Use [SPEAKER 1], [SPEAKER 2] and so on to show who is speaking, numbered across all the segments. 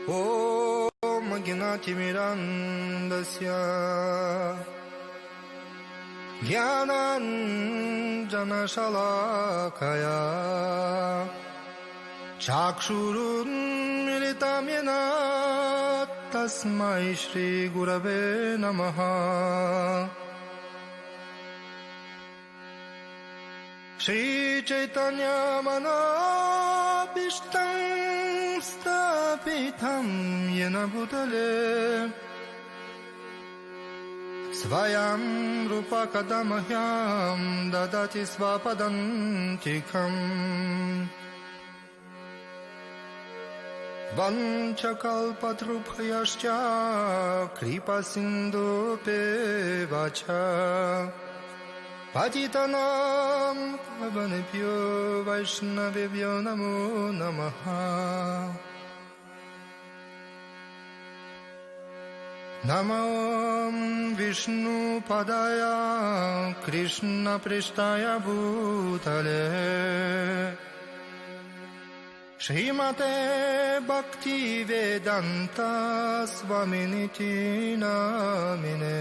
[SPEAKER 1] Om Gnatimirandasya Janardana Shalakaya Chakshurun Militam Yena Tasmai Shri Gurave Namaha Shri Chaitanya Manabhishtam Stapitam Yena Bhutale Svayam Rupa Kadamahyam Dadati Svapadantikam Vanchakalpatrubhyascha Kripa Sindhupevacha Patitanam Pavanebhyo Vaishnavebhyo Namo Namaha Namo Vishnu Padaya Krishna Prishtaya Bhutale Srimate Bhakti Vedanta Swaminiti Namine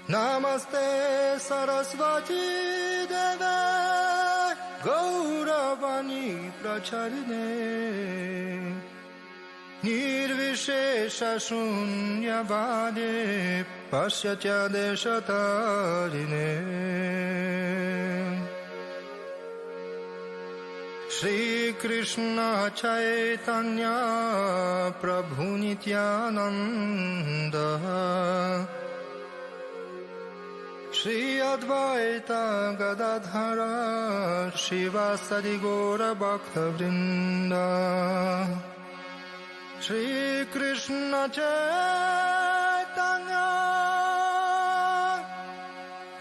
[SPEAKER 1] Namaste Sarasvati Deve Gauravani Pracharine Nirvishesha Shunyavadi Pasyatya Deshatarine Shri Krishna Chaitanya Prabhu Nityananda Shri Advaita Gadadhara Shivasadi Gora Bhakta Vrinda Shri Krishna Chaitanya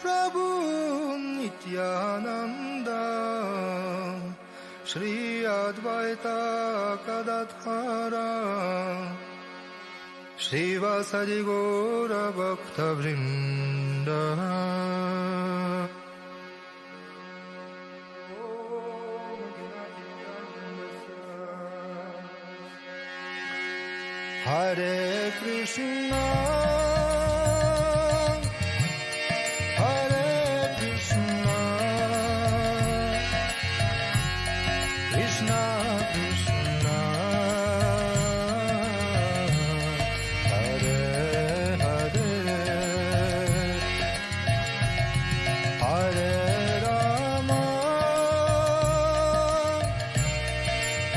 [SPEAKER 1] Prabhu Nityananda Shri Advaita Gadadhara Shivasadi Gora Bhakta Vrinda Hare Krishna Hare Krishna Krishna Krishna Hare Hare Hare Rama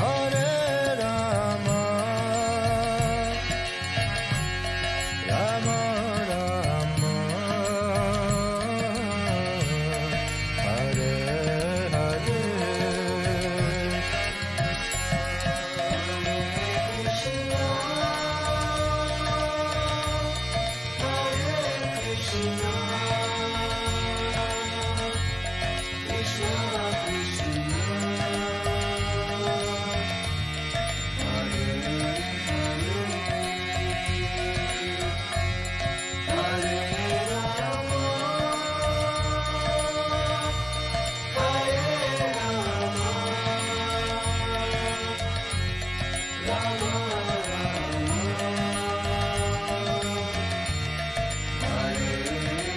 [SPEAKER 1] Hare Rama Rama Rama Hare Hare Hare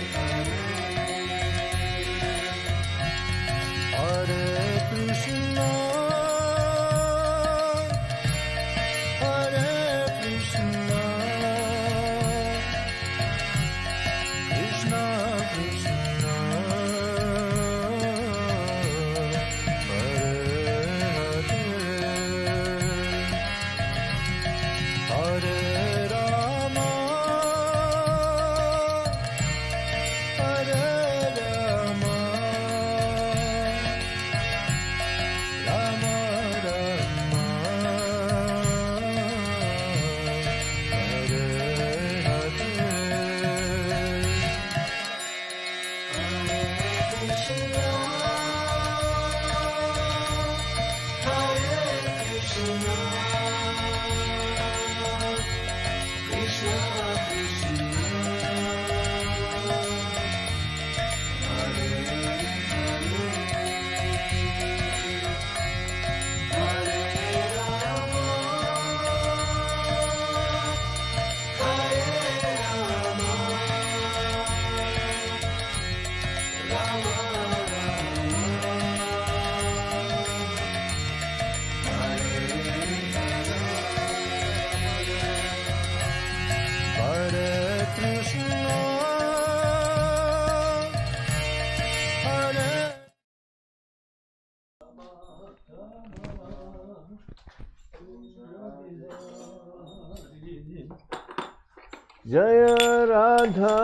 [SPEAKER 2] Jaya Radha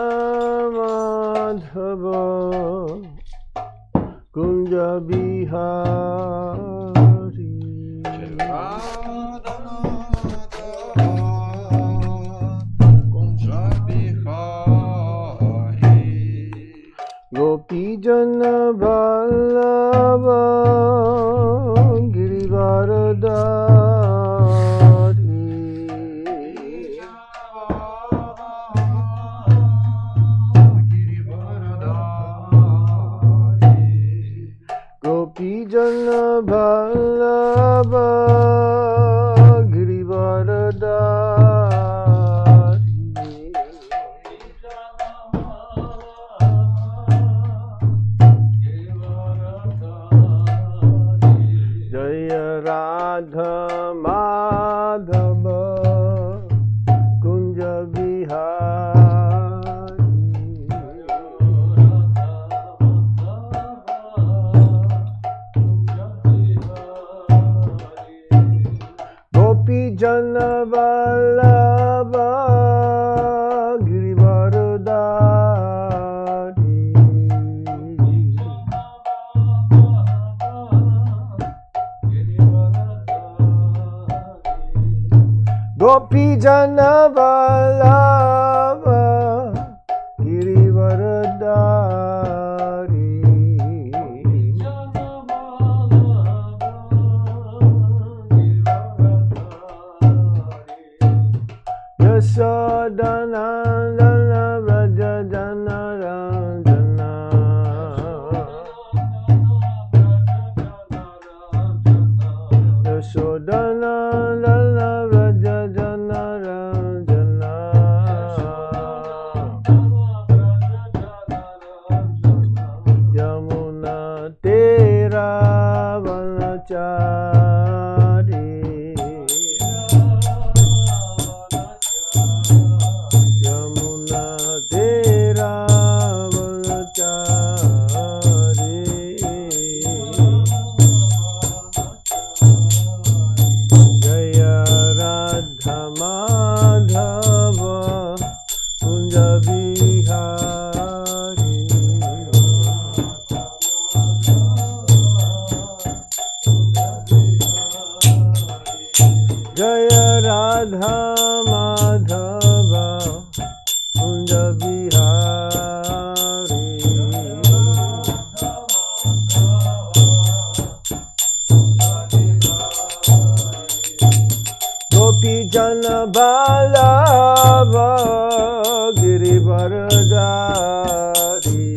[SPEAKER 2] Madhava Kunja Bihari
[SPEAKER 1] Radha Madhava Kunja Bihari
[SPEAKER 2] Gopi Jana Vallabha Girivaradari Gopi Jana Vallabha Girivaradari Jaya Radha Madhava Kunja Bihari Gopi Jana Vallabha Girivaradari Gopi Jana Vallabha Girivaradari Yashodanandana Vraja Janardana Yashodanandana Vraja Janardana Yamuna Tera Vanachari Yamuna Tera Vanachari Jaya Radha Madhava Kunja Bihari Jaya Radha Madhava Kunja Bihari Gopi Jana Vallabha Girivaradari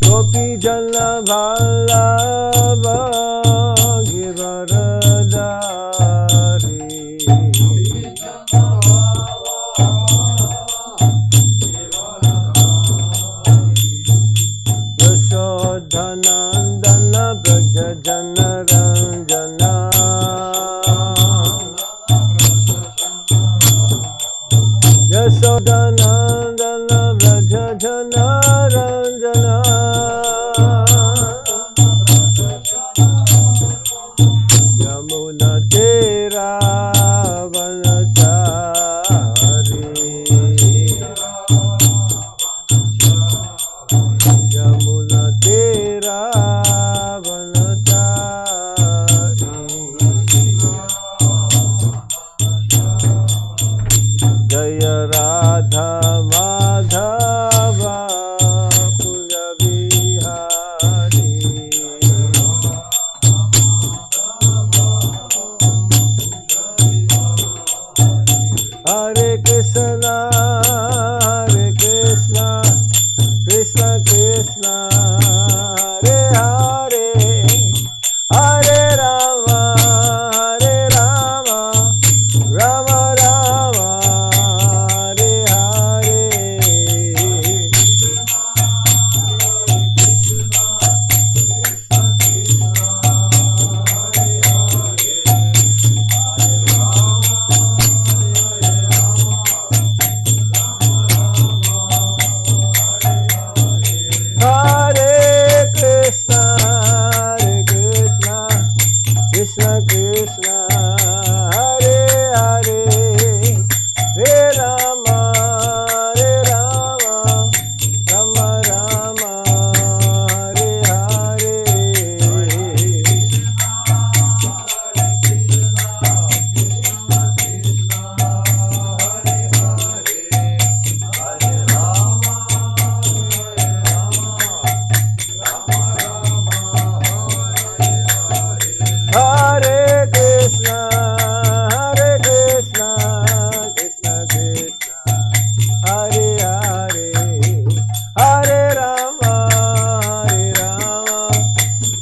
[SPEAKER 2] Gopi Jana Vallabha Girivaradari Yashodanandana Vraja Janardana Yashodanandana Vraja Janardana Yamuna Tera Vanachari Yamuna Tera Vanachari Jaya Radha Krishna Krishna Hare Hare Hare Rama Rama Rama Hare Hare Hare Krishna Krishna Krishna Hare Hare Hare Rama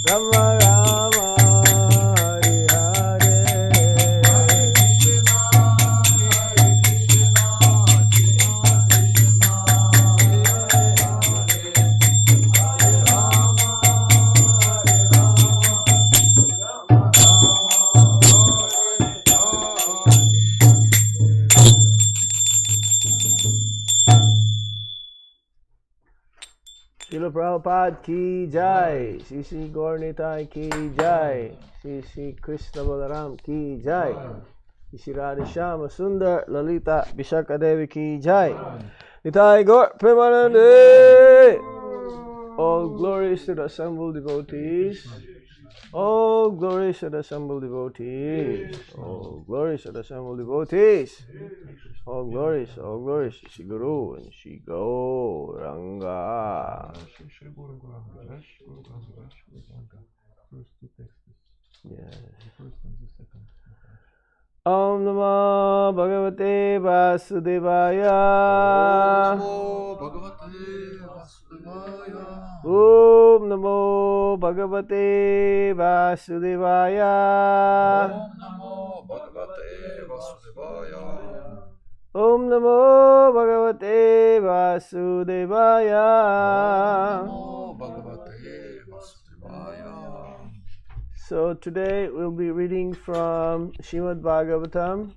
[SPEAKER 2] Rama Rama Hare Hare Srila Prabhupada ki jai, Shri Shri Gaurnitai ki jai, Shri Shri Krishna Balaram ki jai, Shri Shri Radheshama Sundar Lalita Vishaka Devi ki jai, Nitai Gaur Premanande. All glories to the assembled devotees. All glories to the assembled devotees. All glories to the assembled devotees. All glories, Shri Guru and Shri Gauranga. Yes. Om Namo Bhagavate Vasudevaya. Om Namo Bhagavate Vasudevaya. Om Namo Bhagavate Vasudevaya. So today we'll be reading from Srimad Bhagavatam,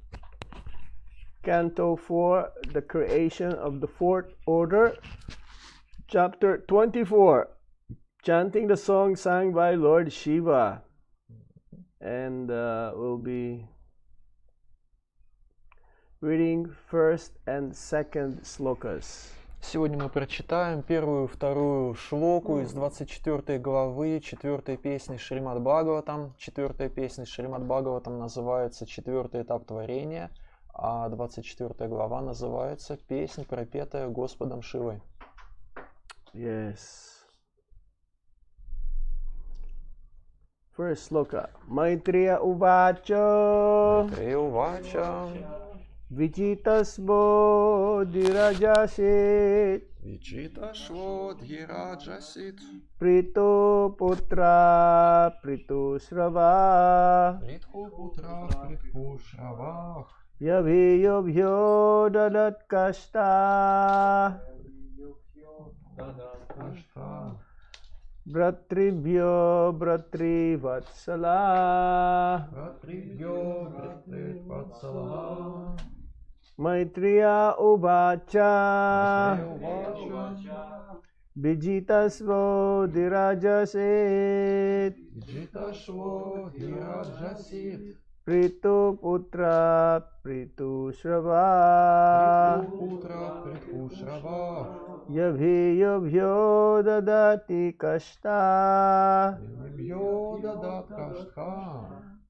[SPEAKER 2] Canto 4, The Creation of the Fourth Order, Chapter 24, chanting the song sung by Lord Shiva. And we'll be reading first and second slokas.
[SPEAKER 3] Сегодня мы прочитаем первую и вторую шлоку из 24 главы 4 песни Шримад Бхагаватам. 4 песня Шримад Бхагаватам называется «Четвертый этап творения», а 24 глава называется «Песнь, пропетая Господом Шивой».
[SPEAKER 2] Yes. First sloka. Maitreya Uvacha.
[SPEAKER 3] Maitreya Uvacha.
[SPEAKER 2] Vijitasvo Dhirajasit.
[SPEAKER 1] Vijitasvo Dhirajasit.
[SPEAKER 2] Prito Putra Prito Srava.
[SPEAKER 1] Prithu Putra Prithu Srava.
[SPEAKER 2] Yaviyobhyo Dadat Kashta. Bratribhyo Bratri Vatsala.
[SPEAKER 1] Bratribhyo Bratri Vatsala.
[SPEAKER 2] Maitreya Uvacha. Vijitasvo Dhirajasit.
[SPEAKER 1] Vijitasvo Dhirajasit.
[SPEAKER 2] Prito Putra Prito Srava.
[SPEAKER 1] Prithu Putra Prithu Srava.
[SPEAKER 2] Yabhiyobhyo Dadati Kashta.
[SPEAKER 1] Yabhiyobhyo Dadat Kashta.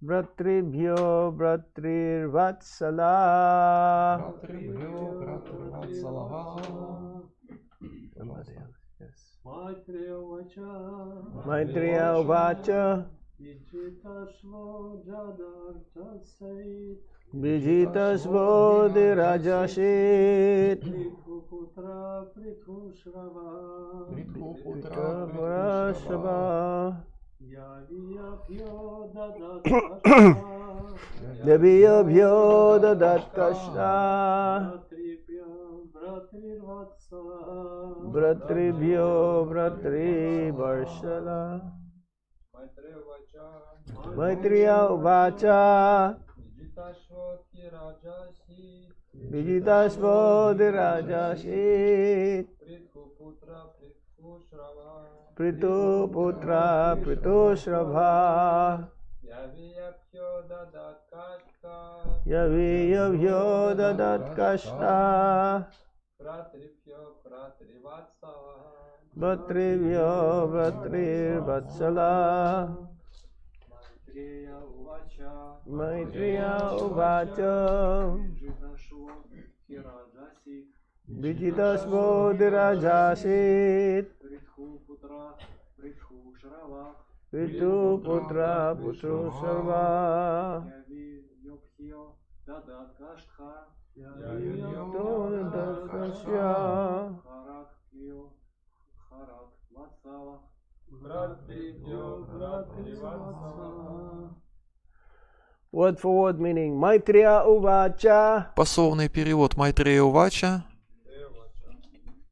[SPEAKER 2] Bratribhyo Bratrir Vatsala.
[SPEAKER 1] Bratribhyo Bratri Vatsala.
[SPEAKER 2] Maitreya Uvacha. Vijitasvo Dhirajasit.
[SPEAKER 1] Prithu Putra Prithu
[SPEAKER 2] Srava.
[SPEAKER 1] Yabhiyobhyo
[SPEAKER 2] Yabhiyobhyo Dadat Kashta. Bratribhyo Bratri Varshala. Maitreya Uvacha. Vijitasvo Dhirajasit. Prithu Putra Prithu Srava. Yaviyavyo dadat kashta Bhatrivyo Bhatrivatsala Maitreya Uvacha Vijitasmo Dirajasit Ritu Putra Putru Sarva Word for word meaning Maitreya Uvacha.
[SPEAKER 3] Пословный перевод Майтрея Увача.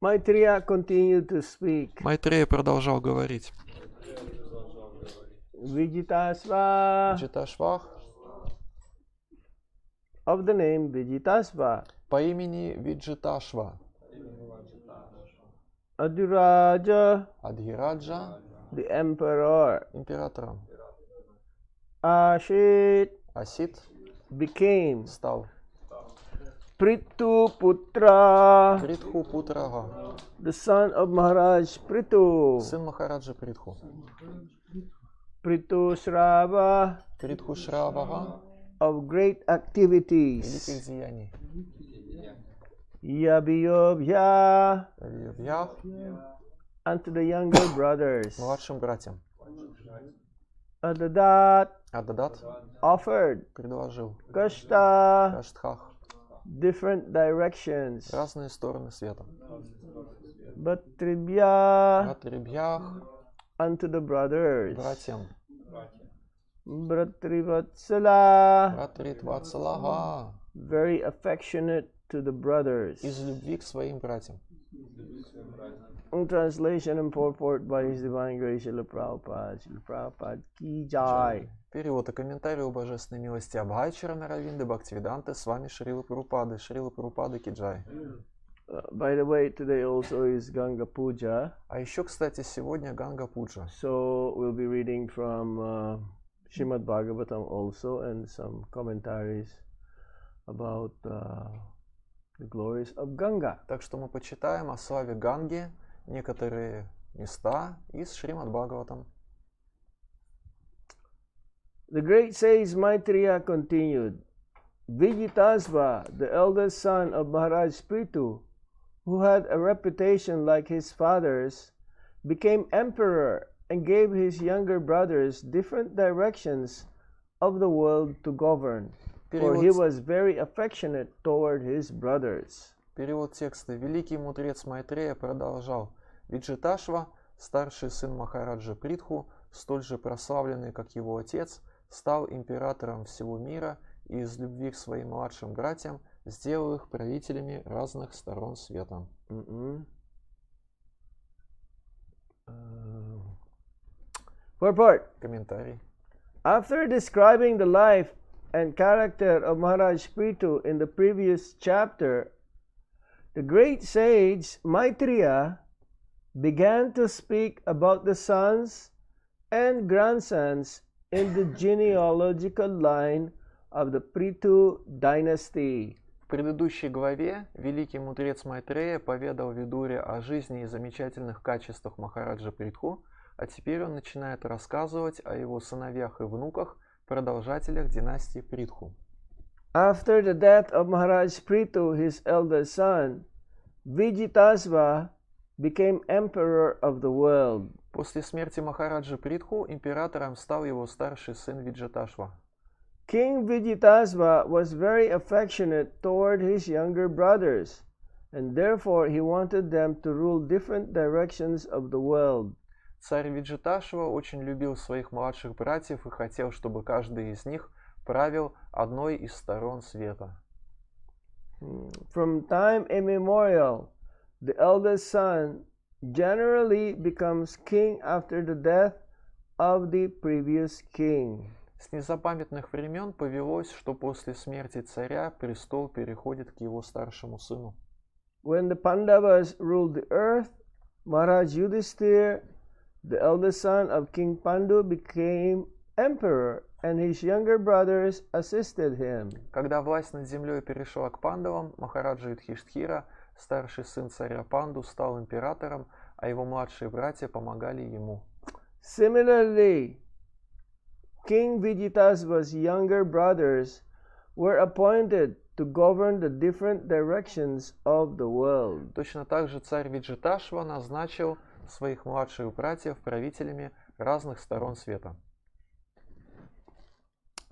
[SPEAKER 2] Maitreya continued to speak.
[SPEAKER 3] Майтрея продолжал говорить.
[SPEAKER 2] Vijitasva
[SPEAKER 3] Джиташвах
[SPEAKER 2] of the name Vijitasva.
[SPEAKER 3] по имени Виджиташва.
[SPEAKER 2] Adhiraja,
[SPEAKER 3] Адхираджа
[SPEAKER 2] the emperor.
[SPEAKER 3] императором.
[SPEAKER 2] Ashit
[SPEAKER 3] Асит
[SPEAKER 2] became
[SPEAKER 3] стал
[SPEAKER 2] Prithu Putra,
[SPEAKER 3] Притху Путрага,
[SPEAKER 2] the son of Maharaj Prithu.
[SPEAKER 3] сын Махараджа Притху.
[SPEAKER 2] Prithu Srava
[SPEAKER 3] Притху Шравага,
[SPEAKER 2] of great
[SPEAKER 3] великих
[SPEAKER 2] activities.
[SPEAKER 3] деяний.
[SPEAKER 2] Yabiyobhya
[SPEAKER 3] Вьях
[SPEAKER 2] unto the younger brothers.
[SPEAKER 3] младшим братьям.
[SPEAKER 2] Adadat
[SPEAKER 3] Ададат
[SPEAKER 2] offered
[SPEAKER 3] предложил
[SPEAKER 2] Kashta
[SPEAKER 3] Каштхах
[SPEAKER 2] different directions.
[SPEAKER 3] разные стороны света.
[SPEAKER 2] Bhatribhya
[SPEAKER 3] Братрибьях
[SPEAKER 2] unto the brothers.
[SPEAKER 3] братьям.
[SPEAKER 2] Bhatrivatsala
[SPEAKER 3] Братритватсалага
[SPEAKER 2] very affectionate to the brothers.
[SPEAKER 3] из любви к своим братьям.
[SPEAKER 2] In translation and purport by His Divine Grace Srila Prabhupada. Srila Prabhupada ki jai.
[SPEAKER 3] Перевод и комментарий о божественной милости Абхайчара Наравинды Бхактивиданты с вами Шрила Прабхупады Киджай.
[SPEAKER 2] By the way, today also is Ganga Puja.
[SPEAKER 3] А еще, кстати, сегодня Ганга Пуджа.
[SPEAKER 2] So we'll be reading from Srimad Bhagavatam also and some commentaries about the glories of Ganga.
[SPEAKER 3] Так что мы почитаем о славе Ганги, некоторые места из Шримад Бхагаватам.
[SPEAKER 2] The great sage Maitreya continued, Vijitasva, the eldest son of Maharaj Prithu, who had a reputation like his father's, became emperor and gave his younger brothers different directions of the world to govern, for he was very affectionate toward his brothers.
[SPEAKER 3] Перевод текста. Великий мудрец Майтрея продолжал. Виджиташва, старший сын Махараджа Притху, столь же прославленный, как его отец, стал императором всего мира и из любви к своим младшим братьям сделал их правителями разных сторон света.
[SPEAKER 2] Purport.
[SPEAKER 3] Комментарий.
[SPEAKER 2] After describing the life and character of Maharaj Prithu in the previous chapter, the great sage Maitreya began to speak about the sons and grandsons in the genealogical line of the Prithu dynasty.
[SPEAKER 3] В предыдущей главе великий мудрец Майтрея поведал Видуре о жизни и замечательных качествах Махараджа Притху, а теперь он начинает рассказывать о его сыновьях и внуках, продолжателях династии Притху.
[SPEAKER 2] After the death of Maharaj Prithu, his eldest son, Vijitasva became emperor of the world.
[SPEAKER 3] После смерти Махараджа Притху императором стал его старший сын Виджиташва.
[SPEAKER 2] King Vijitasva was very affectionate toward his younger brothers, and therefore he wanted them to rule different directions of the world.
[SPEAKER 3] Царь Виджиташва очень любил своих младших братьев и хотел, чтобы каждый из них правил одной из сторон света.
[SPEAKER 2] From time immemorial, the eldest son generally becomes king after the death of the previous king.
[SPEAKER 3] С незапамятных времен повелось, что после смерти царя престол переходит к его старшему сыну.
[SPEAKER 2] When the Pandavas ruled the earth, Maharaj Yudhishthira, the eldest son of King Pandu, became emperor and his younger brothers assisted him.
[SPEAKER 3] Когда власть над землей перешла к Пандавам, Махараджа Юдхиштхира, старший сын царя Панду, стал императором, а его младшие братья помогали ему.
[SPEAKER 2] Similarly, King Vijitasva's younger brothers were appointed to govern the different directions of the world.
[SPEAKER 3] Точно так же царь Виджиташва назначил своих младших братьев правителями разных сторон света.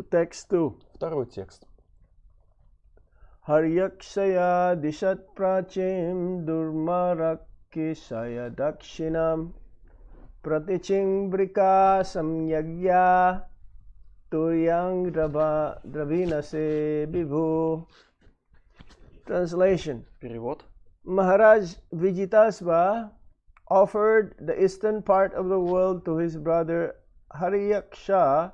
[SPEAKER 2] Text 2.
[SPEAKER 3] Второй текст.
[SPEAKER 2] Haryakshaya dishat prachim durmarakishaya dakshinam pratichimbrika samyagya turyang dravinase bibhu. Translation.
[SPEAKER 3] Перевод.
[SPEAKER 2] Maharaj Vijitasva offered the eastern part of the world to his brother Haryaksha,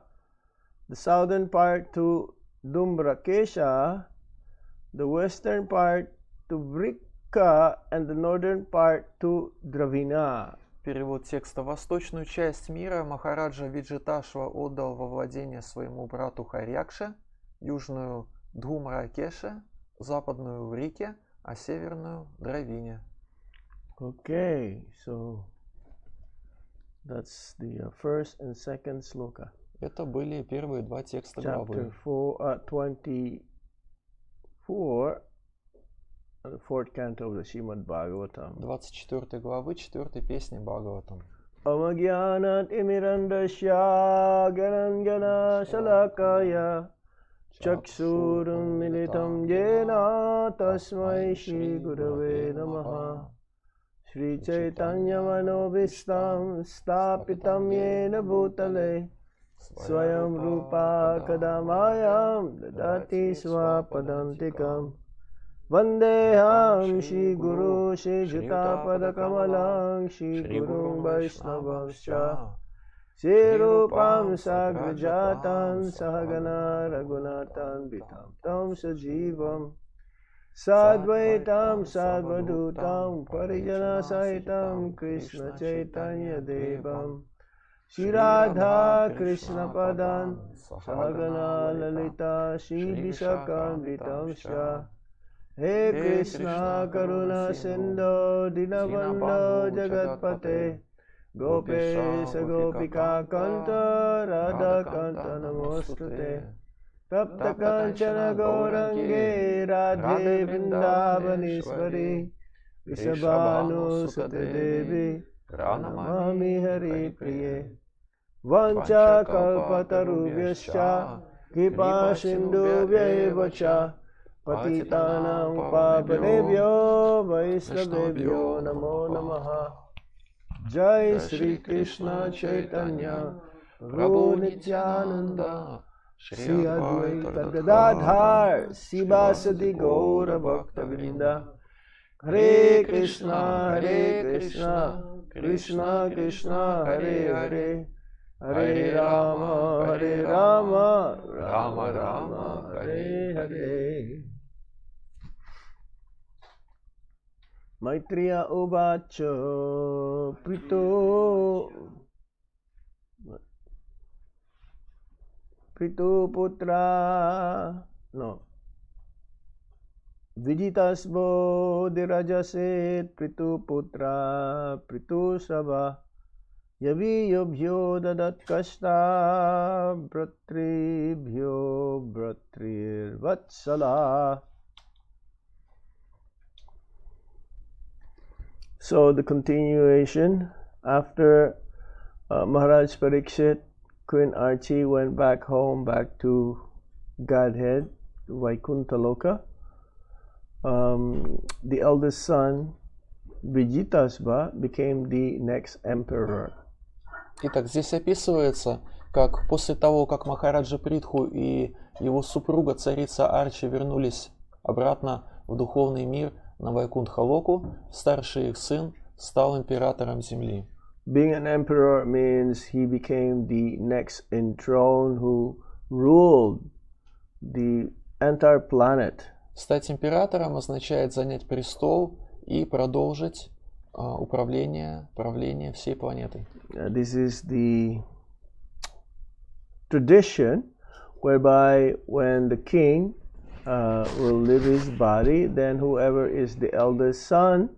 [SPEAKER 2] the southern part to Dumbrakesha, the western part to Vrika, and the northern part to Dravina.
[SPEAKER 3] Перевод текста. Восточную часть мира Махараджа Виджиташва отдал во владение своему брату Харьякше, южную Dhumrakesha, западную Врике, а северную Дравине.
[SPEAKER 2] Okay, so that's the first and second sloka.
[SPEAKER 3] Это были первые два текста
[SPEAKER 2] Chapter
[SPEAKER 3] главы.
[SPEAKER 2] 24, the fourth canto of the Srimad Bhagavatam.
[SPEAKER 3] 24 главы 4 песни Бхагаватам.
[SPEAKER 2] Amagyanat imirandasya ganangana salakaya Chaksurum militam jena tasmai Shri Gurave Namaha Shri Chaitanya Manobhistam Stapitam Yena Bhutale Swayam Rupa Kadamayam Dadati Swapadantikam Vandeham Shri Guru Shri Jutapadakamalang Shri Guru Vaishnavamscha Shri Rupam Sagrajatam Sahagana Raghunatan Vitam Tam Sajivam Sadvaitam Sadvadutam Parijana Sahitam Krishna Chaitanya Devam Shri Radha Krishna Padan Sahagana Lalita Shri Vishakam Vitam Shah He Krishna Karuna Sindhu Dinabandhu Jagatpate Gopesha Gopika Kanta Radha Kanta Namostute Tapta Kanchana Gaurange Radhe Vrindavaneshwari Vishabhanu Sute Devi Pranamami Hari Priye Vancha Kalpatarubhyascha Kripa Sindhubhya Patitanam Pavanebhyo Vaishnavebhyo Namo Namaha Jai Sri Krishna Chaitanya Prabhu Nityananda Shri Advaita Gadadhar Sivasadi Gaura Bhakta Vrinda Hare Krishna Krishna Krishna Hare Hare Hare Rama Rama Rama Hare Hare Maitreya Uvacha Pritu Putra Vijitasvo Dirajaset Pritu Putra Pritu Sabha Yavi Yobhyo Dadat Kashta Bhatribhyo Bhatrir Vatsala. So the continuation, after Maharaj Parikshit, Queen Archie went back home, back to Godhead, Vaikuntha Loka. The eldest son, Vijitasva, became the next emperor.
[SPEAKER 3] Итак, здесь описывается, как после того, как Махараджа Притху и его супруга, царица Арчи, вернулись обратно в духовный мир на Вайкунтха-локу, старший их сын стал императором земли.
[SPEAKER 2] Being an emperor means he became the next in throne who ruled the entire planet.
[SPEAKER 3] Стать императором означает занять престол и продолжить правление всей планетой.
[SPEAKER 2] This is the tradition whereby when the king will leave his body, then whoever is the eldest son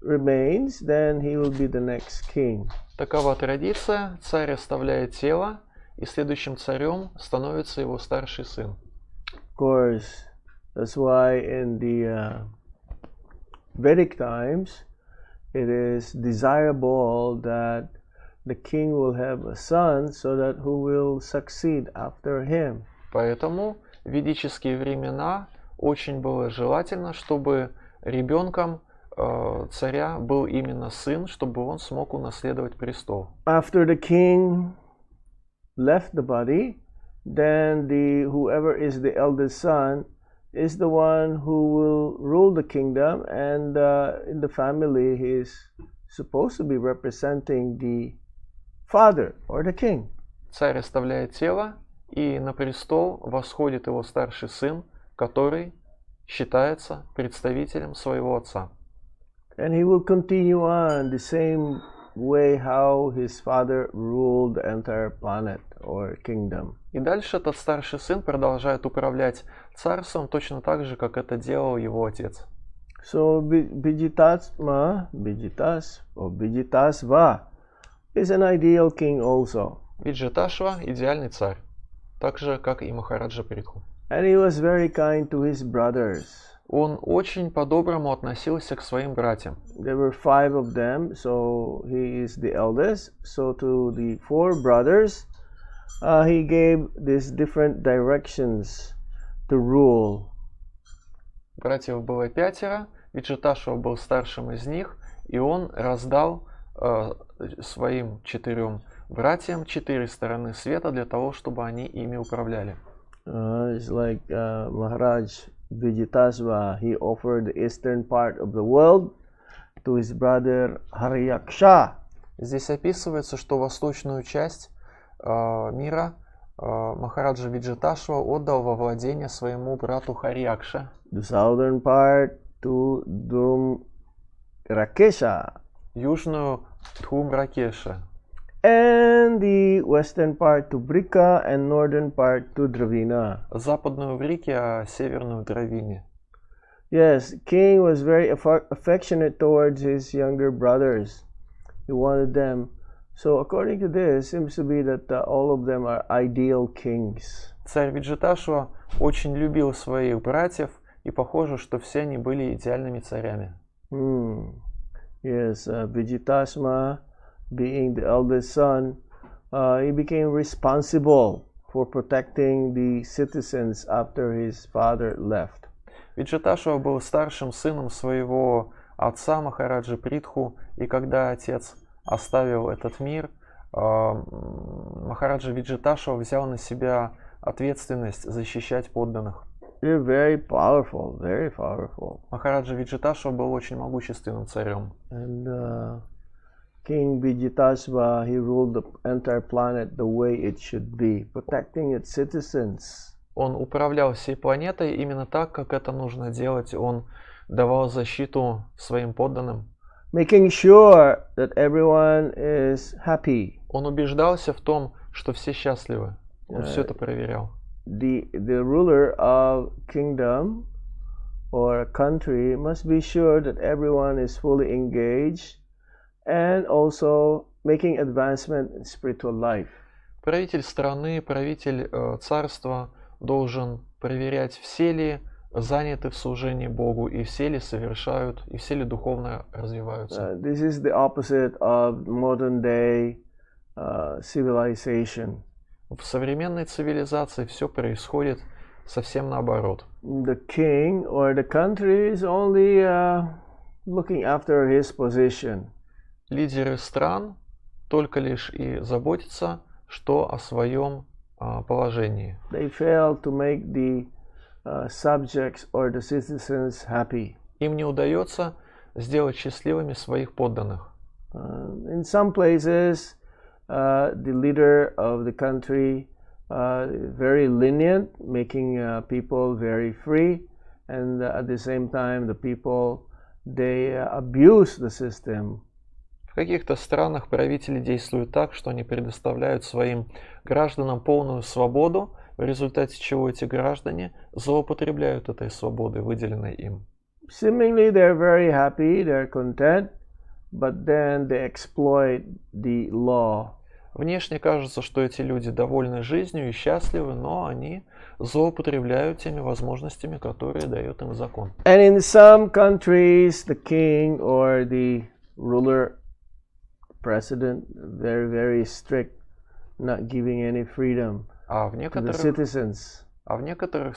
[SPEAKER 2] remains, then he will be the next king.
[SPEAKER 3] Такова традиция, царь оставляет тело, и следующим царем становится его старший сын.
[SPEAKER 2] Of course, that's why in the Vedic times, it is desirable that the king will have a son so that who will succeed after him.
[SPEAKER 3] Поэтому в ведические времена очень было желательно, чтобы ребенком царя был именно сын, чтобы он смог унаследовать престол.
[SPEAKER 2] After the king left the body, then whoever is the eldest son is the one who will rule the kingdom, and in the family he is supposed to be representing the father or the king.
[SPEAKER 3] Царь оставляет тело, и на престол восходит его старший сын, который считается представителем своего отца.
[SPEAKER 2] And he will continue on the same way how his father ruled the entire planet or kingdom.
[SPEAKER 3] И дальше этот старший сын продолжает управлять царством точно так же, как это делал его отец.
[SPEAKER 2] So Vijitasva is an ideal king also.
[SPEAKER 3] Виджиташва – идеальный царь, так же, как и Махараджа Притху.
[SPEAKER 2] And he was very kind to his brothers.
[SPEAKER 3] Он очень по-доброму относился к своим братьям.
[SPEAKER 2] There were 5 of them, so he is the eldest. So to the 4 brothers, he gave these different directions to rule.
[SPEAKER 3] Братьев было 5, Виджиташва был старшим из них, и он раздал своим 4 братьям 4 стороны света для того, чтобы они ими управляли.
[SPEAKER 2] It's like Maharaj Vijitasva, he offered the eastern part of the world to his brother Haryaksha.
[SPEAKER 3] Здесь описывается, что восточную часть мира Махараджа Виджиташва отдал во владение своему брату Харьякше.
[SPEAKER 2] The southern part to Dhumrakesha.
[SPEAKER 3] Южную Дхумракеша.
[SPEAKER 2] And the western part to Brika and northern part to Dravina.
[SPEAKER 3] Западную в Рике, а северную в Дравине.
[SPEAKER 2] Yes, king was very affectionate towards his younger brothers. He wanted them. So according to this, seems to be that all of them are ideal kings.
[SPEAKER 3] Царь Виджиташва очень любил своих братьев, и похоже, что все они были идеальными царями.
[SPEAKER 2] Yes, Vijitasva, being the eldest son, he became responsible for protecting the citizens after his father left.
[SPEAKER 3] Виджиташва был старшим сыном своего отца Махараджи Притху, и когда отец оставил этот мир, Махараджа Виджиташва взял на себя ответственность защищать подданных.
[SPEAKER 2] They're very powerful, very powerful.
[SPEAKER 3] Махараджа Виджиташва был очень могущественным царем.
[SPEAKER 2] And King Vijitasva, he ruled the entire planet the way it should be, protecting its citizens.
[SPEAKER 3] Он управлял всей планетой именно так, как это нужно делать. Он давал защиту своим подданным.
[SPEAKER 2] Making sure that everyone is happy.
[SPEAKER 3] Он убеждался в том, что все счастливы. Он все это проверял.
[SPEAKER 2] The ruler of kingdom or country must be sure that everyone is fully engaged and also making advancement in spiritual life.
[SPEAKER 3] Правитель страны, правитель царства должен проверять, все ли заняты в служении Богу, и все ли совершают, и все ли духовно развиваются.
[SPEAKER 2] This is the opposite of modern day civilization.
[SPEAKER 3] В современной цивилизации все происходит совсем наоборот.
[SPEAKER 2] The king or the country is only looking after his position.
[SPEAKER 3] Лидеры стран только лишь и заботятся, что о своем положении.
[SPEAKER 2] They fail to make the subjects or the citizens happy.
[SPEAKER 3] Им не удается сделать счастливыми своих подданных.
[SPEAKER 2] In some places, the leader of the country very lenient, making people very free, and at the same time, the people they abuse the system.
[SPEAKER 3] В каких-то странах правители действуют так, что они предоставляют своим гражданам полную свободу, в результате чего эти граждане злоупотребляют этой свободой, выделенной им.
[SPEAKER 2] Seemingly they're very happy, they're content, but then they exploit the law.
[SPEAKER 3] Внешне кажется, что эти люди довольны жизнью и счастливы, но они злоупотребляют теми возможностями, которые дает им закон.
[SPEAKER 2] And in some countries, the king or the ruler, president, very, very strict, not giving any freedom
[SPEAKER 3] А в
[SPEAKER 2] to the
[SPEAKER 3] некоторых,
[SPEAKER 2] citizens.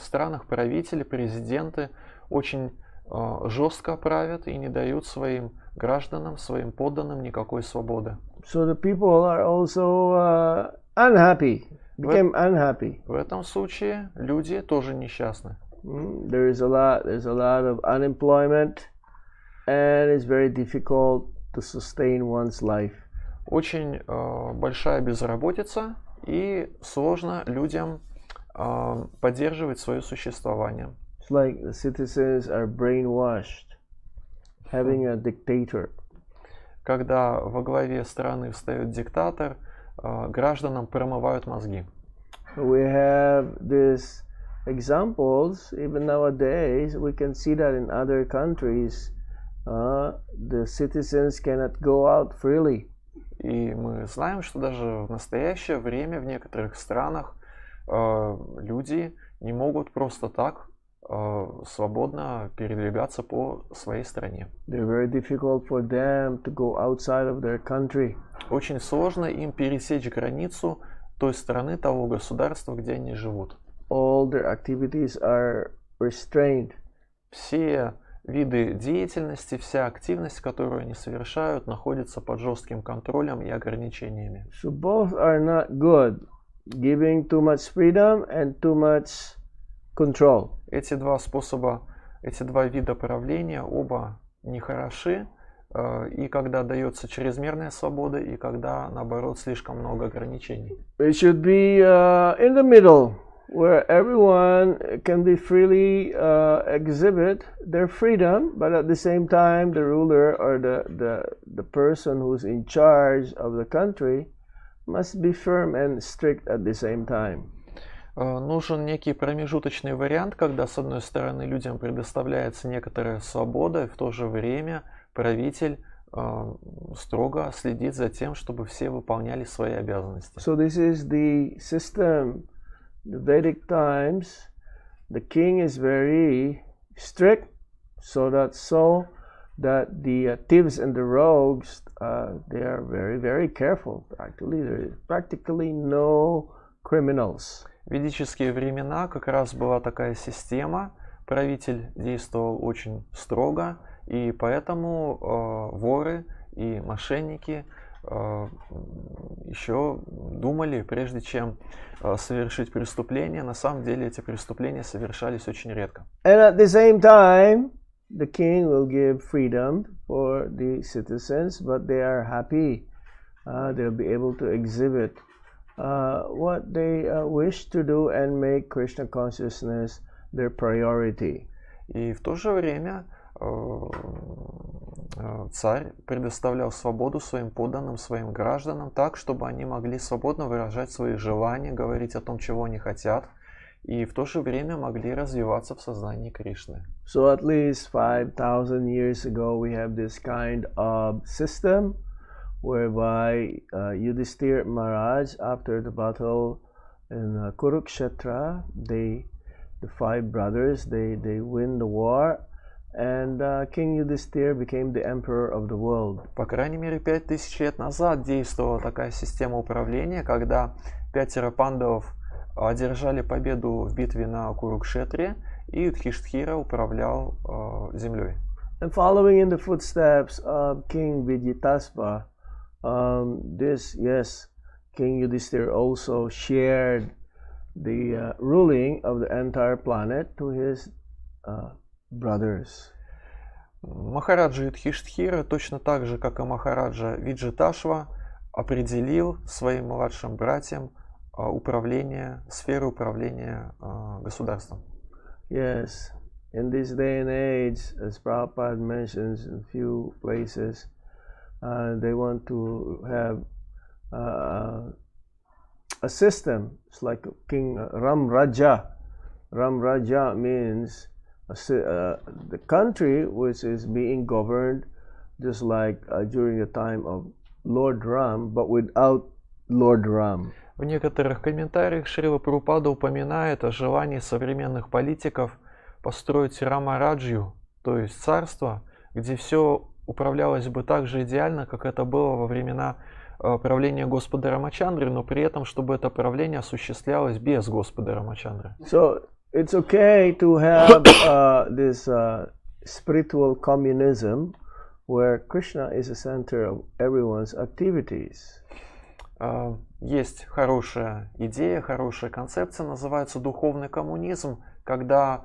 [SPEAKER 3] странах правители, президенты очень жестко правят и не дают своим гражданам, своим подданным никакой свободы.
[SPEAKER 2] So the people are also unhappy, became unhappy.
[SPEAKER 3] В этом случае люди тоже несчастны.
[SPEAKER 2] There's a lot of unemployment, and it's very difficult to sustain one's life.
[SPEAKER 3] Очень большая безработица, и сложно людям поддерживать свое существование.
[SPEAKER 2] It's like the citizens are brainwashed, having a dictator.
[SPEAKER 3] Когда во главе страны встает диктатор, гражданам промывают мозги.
[SPEAKER 2] We have these examples, even nowadays, we can see that in other countries, the citizens cannot go out freely.
[SPEAKER 3] И мы знаем, что даже в настоящее время в некоторых странах люди не могут просто так свободно передвигаться по своей стране.
[SPEAKER 2] They're very difficult for them to go outside of their country.
[SPEAKER 3] Очень сложно им пересечь границу той страны, того государства, где они живут.
[SPEAKER 2] All their activities are restrained.
[SPEAKER 3] Все виды деятельности, вся активность, которую они совершают, находится под жестким контролем и ограничениями.
[SPEAKER 2] So both are not good, giving too much freedom and too much control.
[SPEAKER 3] Эти два вида правления, оба нехороши, и когда дается чрезмерная свобода, и когда, наоборот, слишком много ограничений.
[SPEAKER 2] It should be in the middle, where everyone can be freely exhibit their freedom, but at the same time, the ruler or the person who's in charge of the country must be firm and strict at the same time.
[SPEAKER 3] Нужен некий промежуточный вариант, когда, с одной стороны, людям предоставляется некоторая свобода, и в то же время правитель строго следит за тем, чтобы все выполняли свои обязанности.
[SPEAKER 2] So this is the system. The Vedic times, the king is very strict, so that the thieves and the rogues, they are very, very careful. Actually, there is practically no criminals.
[SPEAKER 3] В ведические времена как раз была такая система, правитель действовал очень строго, и поэтому воры и мошенники еще думали, прежде чем совершить преступление. На самом деле эти преступления совершались очень редко.
[SPEAKER 2] And at the same time, the king will give freedom for the citizens, but they are happy. They'll be able to exhibit what they wish to do and make Krishna consciousness their priority.
[SPEAKER 3] И в то же время царь предоставлял свободу своим подданным, своим гражданам так, чтобы они могли свободно выражать свои желания, говорить о том, чего они хотят, и в то же время могли развиваться в сознании Кришны.
[SPEAKER 2] So at least 5,000 years ago we have this kind of system whereby Yudhishthira Maharaj, after the battle in Kurukshetra, the five brothers, they win the war, and King Yudhishthira became the emperor of the world.
[SPEAKER 3] По крайней мере, 5000 лет назад действовала такая система управления, когда 5 пандавов одержали победу в битве на Курукшетре, и Юдхиштхира управлял землей.
[SPEAKER 2] And following in the footsteps of King Vijitasva, King Yudhishthira also shared the ruling of the entire planet to his brothers.
[SPEAKER 3] Махараджа Юдхиштхира, точно так же, как и Махараджа Виджиташва, определил своим младшим братьям сферу управления государством.
[SPEAKER 2] Yes, in this day and age, as Prabhupada mentions in a few places, They want to have a system. It's like King Ram Raja. Ram Raja means the country which is being governed just like during the time of Lord Ram, but without Lord Ram.
[SPEAKER 3] В некоторых комментариях Шрила Прабхупада упоминает о желании современных политиков построить Рама-Раджью, то есть царство, где все управлялось бы так же идеально, как это было во времена правления Господа Рамачандры, но при этом, чтобы это правление осуществлялось без Господа Рамачандры.
[SPEAKER 2] So it's okay to have this spiritual communism where Krishna is the center of everyone's activities.
[SPEAKER 3] Есть хорошая идея, хорошая концепция, называется духовный коммунизм, когда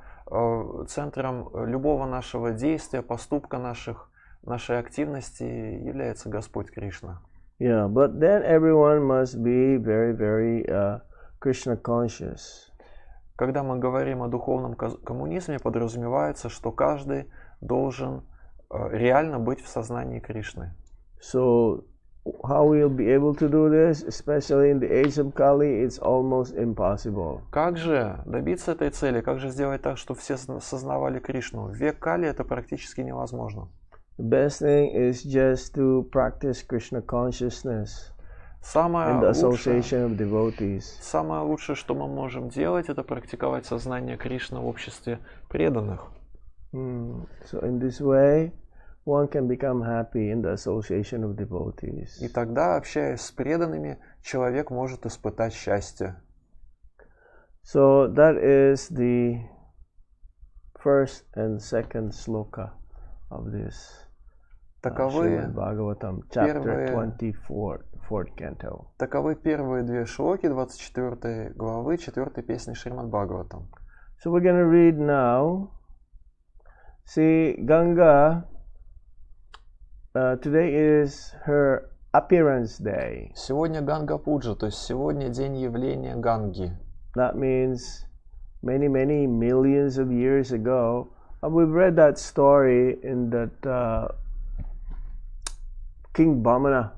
[SPEAKER 3] центром любого нашего действия, поступка нашей активности является Господь Кришна.
[SPEAKER 2] Yeah, but then everyone must be very, very Krishna conscious.
[SPEAKER 3] Когда мы говорим о духовном коммунизме, подразумевается, что каждый должен реально быть в сознании Кришны.
[SPEAKER 2] So how we'll be able to do this, especially in the age of Kali, it's almost impossible.
[SPEAKER 3] Как же добиться этой цели? Как же сделать так, чтобы все сознавали Кришну? В век Кали это практически невозможно.
[SPEAKER 2] The best thing is just to practice Krishna consciousness in the association of devotees.
[SPEAKER 3] Самое лучшее, что мы можем делать, это практиковать сознание Кришны в обществе преданных.
[SPEAKER 2] So in this way, one can become happy in the association of devotees.
[SPEAKER 3] И тогда, общаясь с преданными, человек может испытать счастье.
[SPEAKER 2] So that is the first and second sloka of this Srimad Bhagavatam, chapter 24, 4th canto.
[SPEAKER 3] Таковы первые две шлоки 24 главы 4 песни Шримад Бхагаватам.
[SPEAKER 2] So we're going to read now. See, Ganga, today is her appearance day.
[SPEAKER 3] Сегодня Ганга Пуджа, то есть сегодня день явления Ганги.
[SPEAKER 2] That means many, many millions of years ago. We've read that story in that King Vamana,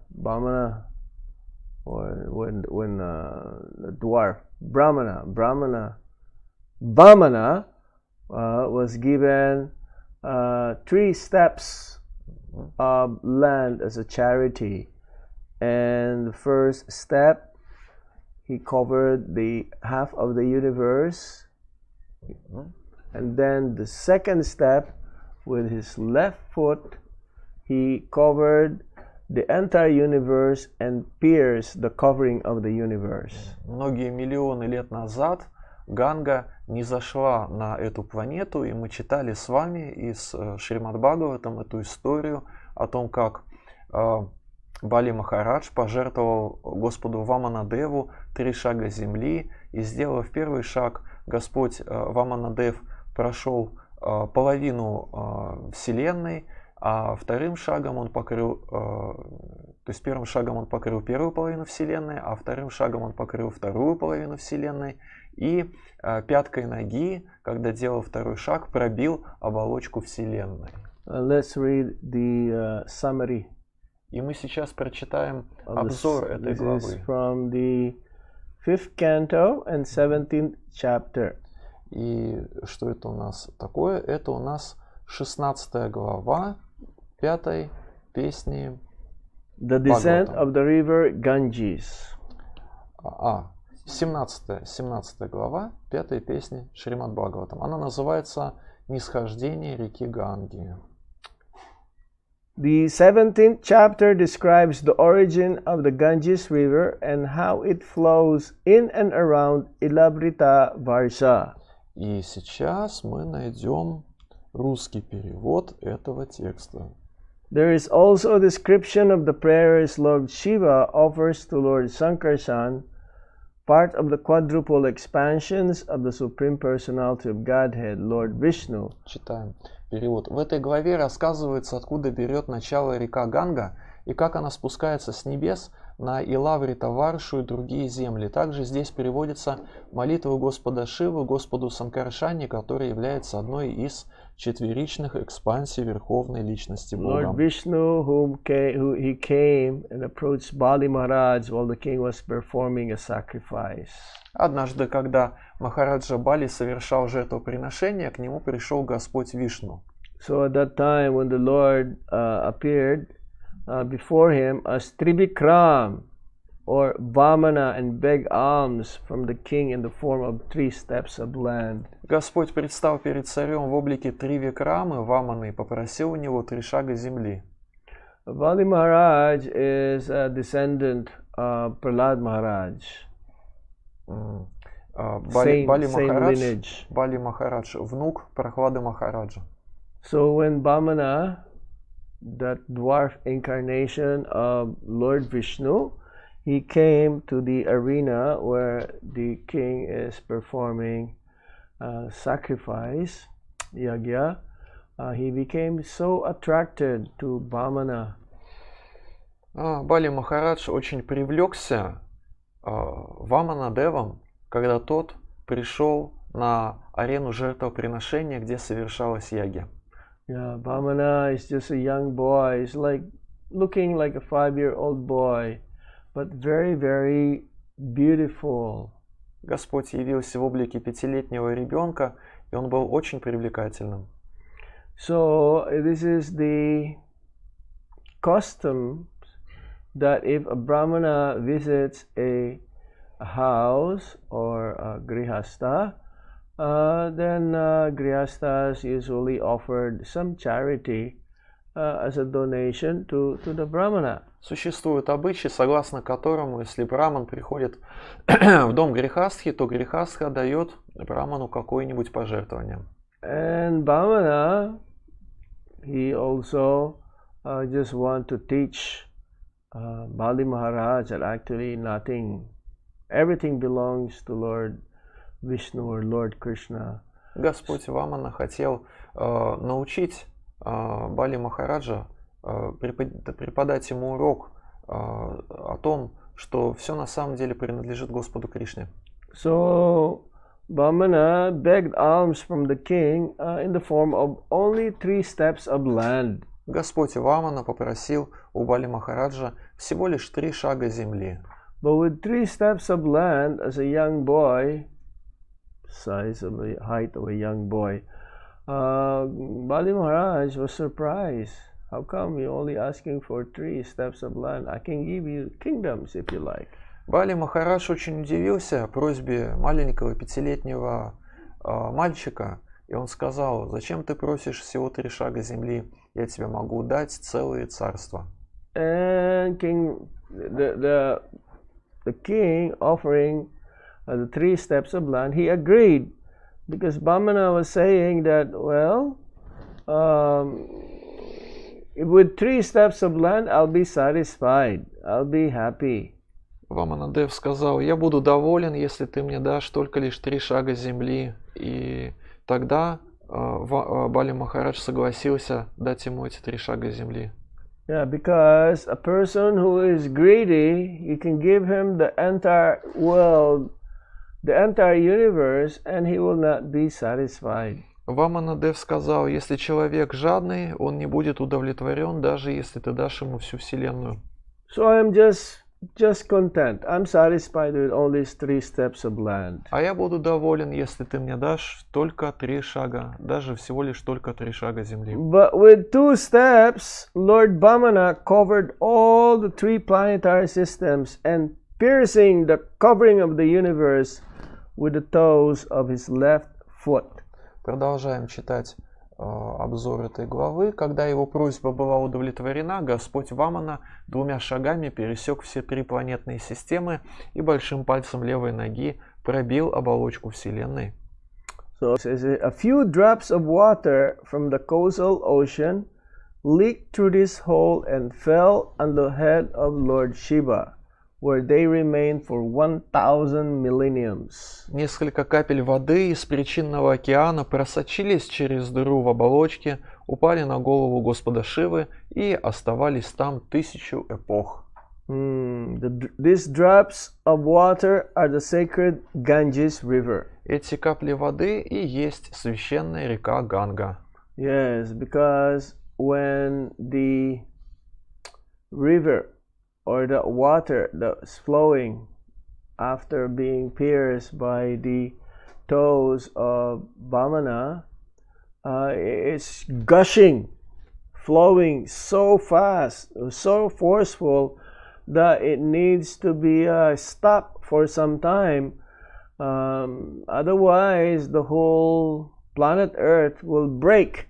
[SPEAKER 2] or when the dwarf Vamana was given 3 steps of land as a charity, and the first step he covered the half of the universe, and then the second step with his left foot he covered the entire universe and pierced the covering of the universe.
[SPEAKER 3] Многие миллионы лет назад Ганга не зашла на эту планету, и мы читали с вами из Шримад Бхагаватам эту историю о том, как Бали Махарадж пожертвовал Господу Ваманадеву 3 шага земли, и сделав первый шаг, Господь Ваманадев прошел половину Вселенной, а вторым шагом он покрыл, то есть первым шагом он покрыл первую половину Вселенной, а вторым шагом он покрыл вторую половину Вселенной, и пяткой ноги, когда делал второй шаг, пробил оболочку Вселенной.
[SPEAKER 2] Let's read the summary.
[SPEAKER 3] И мы сейчас прочитаем обзор этой главы.
[SPEAKER 2] This is from the 5th canto and 17th chapter.
[SPEAKER 3] И что это у нас такое? Это у нас 16 глава 5 песни
[SPEAKER 2] The Descent of the River Ganges.
[SPEAKER 3] 17 глава 5 песни Шримад Бхагаватам. Она называется «Нисхождение реки Ганги».
[SPEAKER 2] The 17th chapter describes the origin of the Ganges River and how it flows in and around Ilabrita Varsha.
[SPEAKER 3] И сейчас мы найдем русский перевод этого текста.
[SPEAKER 2] There is also a description of the prayers Lord Shiva offers to Lord Sankarshan, part of the quadruple expansions of the Supreme Personality of Godhead, Lord Vishnu.
[SPEAKER 3] Читаем перевод. В этой главе рассказывается, откуда берет начало река Ганга и как она спускается с небес на Илаврита, Варшу и другие земли. Также здесь переводится молитва Господа Шивы Господу Санкаршани, которая является одной из четверичных экспансий Верховной Личности Бога.
[SPEAKER 2] Lord Vishnu, he came and approached Bali Maharaj while the king was performing a sacrifice.
[SPEAKER 3] Однажды, когда Махараджа Бали совершал жертвоприношение, к нему пришел Господь Вишну.
[SPEAKER 2] So at that time when the Lord appeared before him as Trivikram or Vamana and begged alms from the king in the form of 3 steps of land.
[SPEAKER 3] Господь предстал перед царем в облике Тривикрамы, Ваманы, и попросил у него 3 шага земли.
[SPEAKER 2] Bali Maharaj is a descendant of Prahlad Maharaj.
[SPEAKER 3] Бали Махарадж, внук Прохлады Махараджа.
[SPEAKER 2] So when Vamana, that dwarf incarnation of Lord Vishnu, he came to the arena where the king is performing sacrifice, yagya, he became so attracted to Vamana.
[SPEAKER 3] Бали Махарадж очень привлекся Вамана Девом, когда тот пришел на арену жертвоприношения, где совершалась ягья.
[SPEAKER 2] Yeah, Vamana is just a young boy. He's like looking like a 5-year-old boy, but very, very beautiful.
[SPEAKER 3] Господь явился в облике 5-летнего ребенка, и он был очень привлекательным.
[SPEAKER 2] So this is the custom that if a Brahmana visits a house or a grihastha, then grihasthas usually offered some charity as a donation to the Brahmana.
[SPEAKER 3] Существует обычай, согласно которому, если браман приходит в дом грихастхи, то грихастха дает браману какое-нибудь пожертвование.
[SPEAKER 2] And Vamana, he also just want to teach Bali Maharaj that actually everything belongs to Lord Vishnu or Lord Krishna.
[SPEAKER 3] Господь Вамана хотел научить Бали Махараджа, преподать ему урок о том, что все на самом деле принадлежит Господу Кришне.
[SPEAKER 2] So Vamana begged alms from the king in the form of only 3 steps of land.
[SPEAKER 3] Господь Вамана попросил у Бали Махараджа всего лишь 3 шага земли.
[SPEAKER 2] But with 3 steps of land as a young boy, size of the height of a young boy, Bali Maharaj was surprised. How come you're only asking for 3 steps of land? I can give you kingdoms if you like.
[SPEAKER 3] Бали Махарадж очень удивился просьбе маленького 5-летнего мальчика, и он сказал: «Зачем ты просишь всего 3 шага земли? Я тебе могу дать целые царства».
[SPEAKER 2] And the king offering the 3 steps of land, he agreed, because Vamana was saying that, well, with 3 steps of land, I'll be satisfied, I'll be happy.
[SPEAKER 3] Ваманадев сказал: «Я буду доволен, если ты мне дашь только лишь 3 шага земли». И тогда Бали Махарадж согласился дать ему эти 3 шага земли.
[SPEAKER 2] Yeah, because a person who is greedy, you can give him the entire world, the entire universe, and he will not be satisfied.
[SPEAKER 3] Ваманадев сказал: «Если человек жадный, он не будет удовлетворен, даже если ты дашь ему всю вселенную».
[SPEAKER 2] So I am just content. I'm satisfied with only 3 steps of land.
[SPEAKER 3] А я буду доволен, если ты мне дашь только 3 шага, даже всего лишь только 3 шага земли.
[SPEAKER 2] But with 2 steps, Lord Vamana covered all the 3 planetary systems and piercing the covering of the universe with the toes of his left foot.
[SPEAKER 3] Продолжаем читать обзор этой главы. Когда его просьба была удовлетворена, Господь Вамана 2 шагами пересек все 3 планетные системы и большим пальцем левой ноги пробил оболочку Вселенной.
[SPEAKER 2] So it says, a few drops of water from the causal ocean leaked through this hole and fell on the head of Lord Shiva, where they remain for 1000 millenniums.
[SPEAKER 3] Несколько капель воды из причинного океана просочились через дыру в оболочке, упали на голову Господа Шивы и оставались там 1000 эпох.
[SPEAKER 2] These drops of water are the sacred Ganges River.
[SPEAKER 3] Эти капли воды и есть священная река Ганга.
[SPEAKER 2] Yes, because when the river or the water that's flowing after being pierced by the toes of Vamana, it's gushing, flowing so fast, so forceful that it needs to be stopped for some time. Otherwise, the whole planet Earth will break.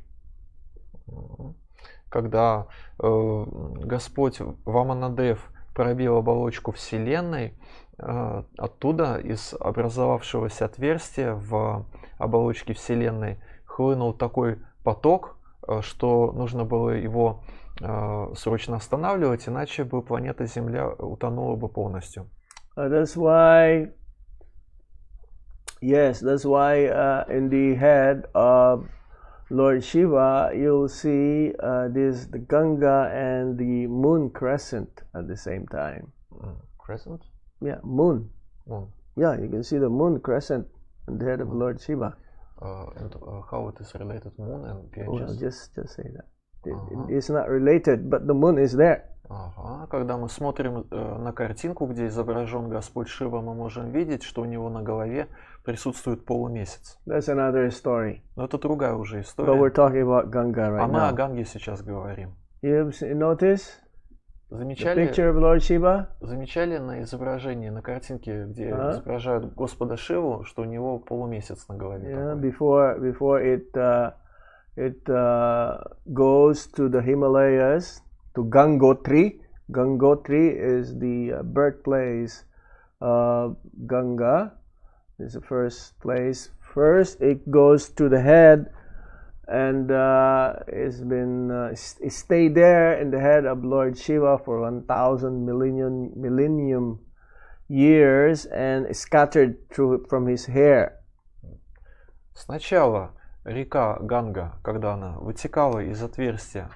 [SPEAKER 3] Когда Господь Ваманадев пробил оболочку Вселенной, оттуда, из образовавшегося отверстия в оболочке Вселенной, хлынул такой поток, что нужно было его срочно останавливать, иначе бы планета Земля утонула бы полностью.
[SPEAKER 2] That's why in the head of Lord Shiva, you'll see the Ganga and the moon crescent at the same time.
[SPEAKER 3] Crescent?
[SPEAKER 2] Yeah, moon.
[SPEAKER 3] Moon.
[SPEAKER 2] Yeah, you can see the moon crescent on the head of Lord Shiva.
[SPEAKER 3] And how it is related moon and
[SPEAKER 2] Well, just say that. It's not related, but the moon is there.
[SPEAKER 3] Ага. Когда мы смотрим на картинку, где изображен Господь Шива, мы можем видеть, что у него на голове присутствует полумесяц.
[SPEAKER 2] That's another story.
[SPEAKER 3] Но это другая уже история.
[SPEAKER 2] But we're talking about Ganga right
[SPEAKER 3] А мы
[SPEAKER 2] now.
[SPEAKER 3] о Ганге сейчас говорим.
[SPEAKER 2] You've noticed the
[SPEAKER 3] Замечали
[SPEAKER 2] picture of Lord Shiva?
[SPEAKER 3] на изображении, на картинке, где изображают Господа Шиву, что у него полумесяц на голове?
[SPEAKER 2] Yeah, before it goes to the Himalayas, to Gangotri. Gangotri is the birthplace of Ganga. It's the first place. First, it goes to the head, and it stayed there in the head of Lord Shiva for 1,000 millennium years, and scattered from his hair.
[SPEAKER 3] Сначала река Ганга, когда она вытекала из отверстия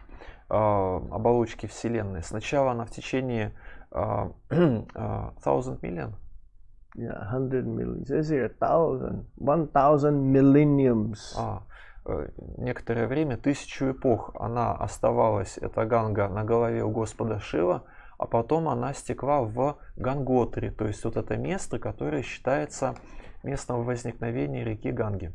[SPEAKER 3] оболочки Вселенной, сначала она в течение 1,000 million?
[SPEAKER 2] Yeah, 100 million. It says here 1,000 millenniums.
[SPEAKER 3] Некоторое время, 1000 эпох, она оставалась, эта Ганга, на голове у Господа Шива, а потом она стекла в Ганготри, то есть вот это место, которое считается местом возникновения реки Ганги.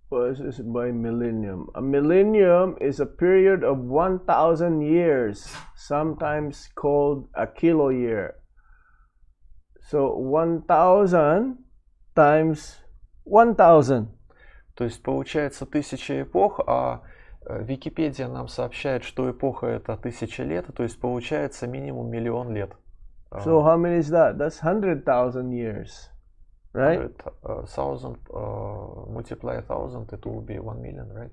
[SPEAKER 2] Well, this is by millennium. A millennium is a period of 1,000 years, sometimes called a kilo year. So 1,000 times 1,000.
[SPEAKER 3] То есть получается 1000 эпох, а Википедия нам сообщает, что эпоха это 1000 лет, то есть получается минимум 1 000 000 лет.
[SPEAKER 2] So how many is that? That's 100,000 years, right?
[SPEAKER 3] 1,000 multiply 1,000, it will be 1 million, right?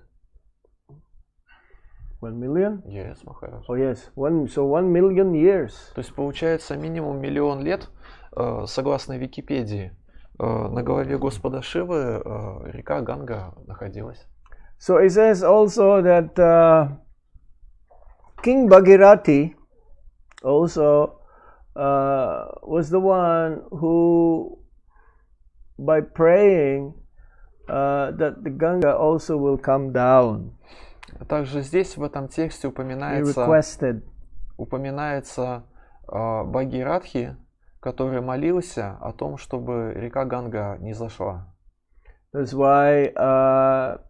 [SPEAKER 2] 1 million?
[SPEAKER 3] Yes, Maharaj.
[SPEAKER 2] Oh yes, 1 million years.
[SPEAKER 3] То есть получается минимум 1 000 000 лет, согласно Википедии, на голове Господа Шивы река Ганга находилась.
[SPEAKER 2] So it says also that King Bhagirathi also was the one who, by praying, that the Ganga also will come down.
[SPEAKER 3] Также здесь в этом тексте упоминается Бхагиратхи, который молился о том, чтобы река Ганга не зашла.
[SPEAKER 2] That's why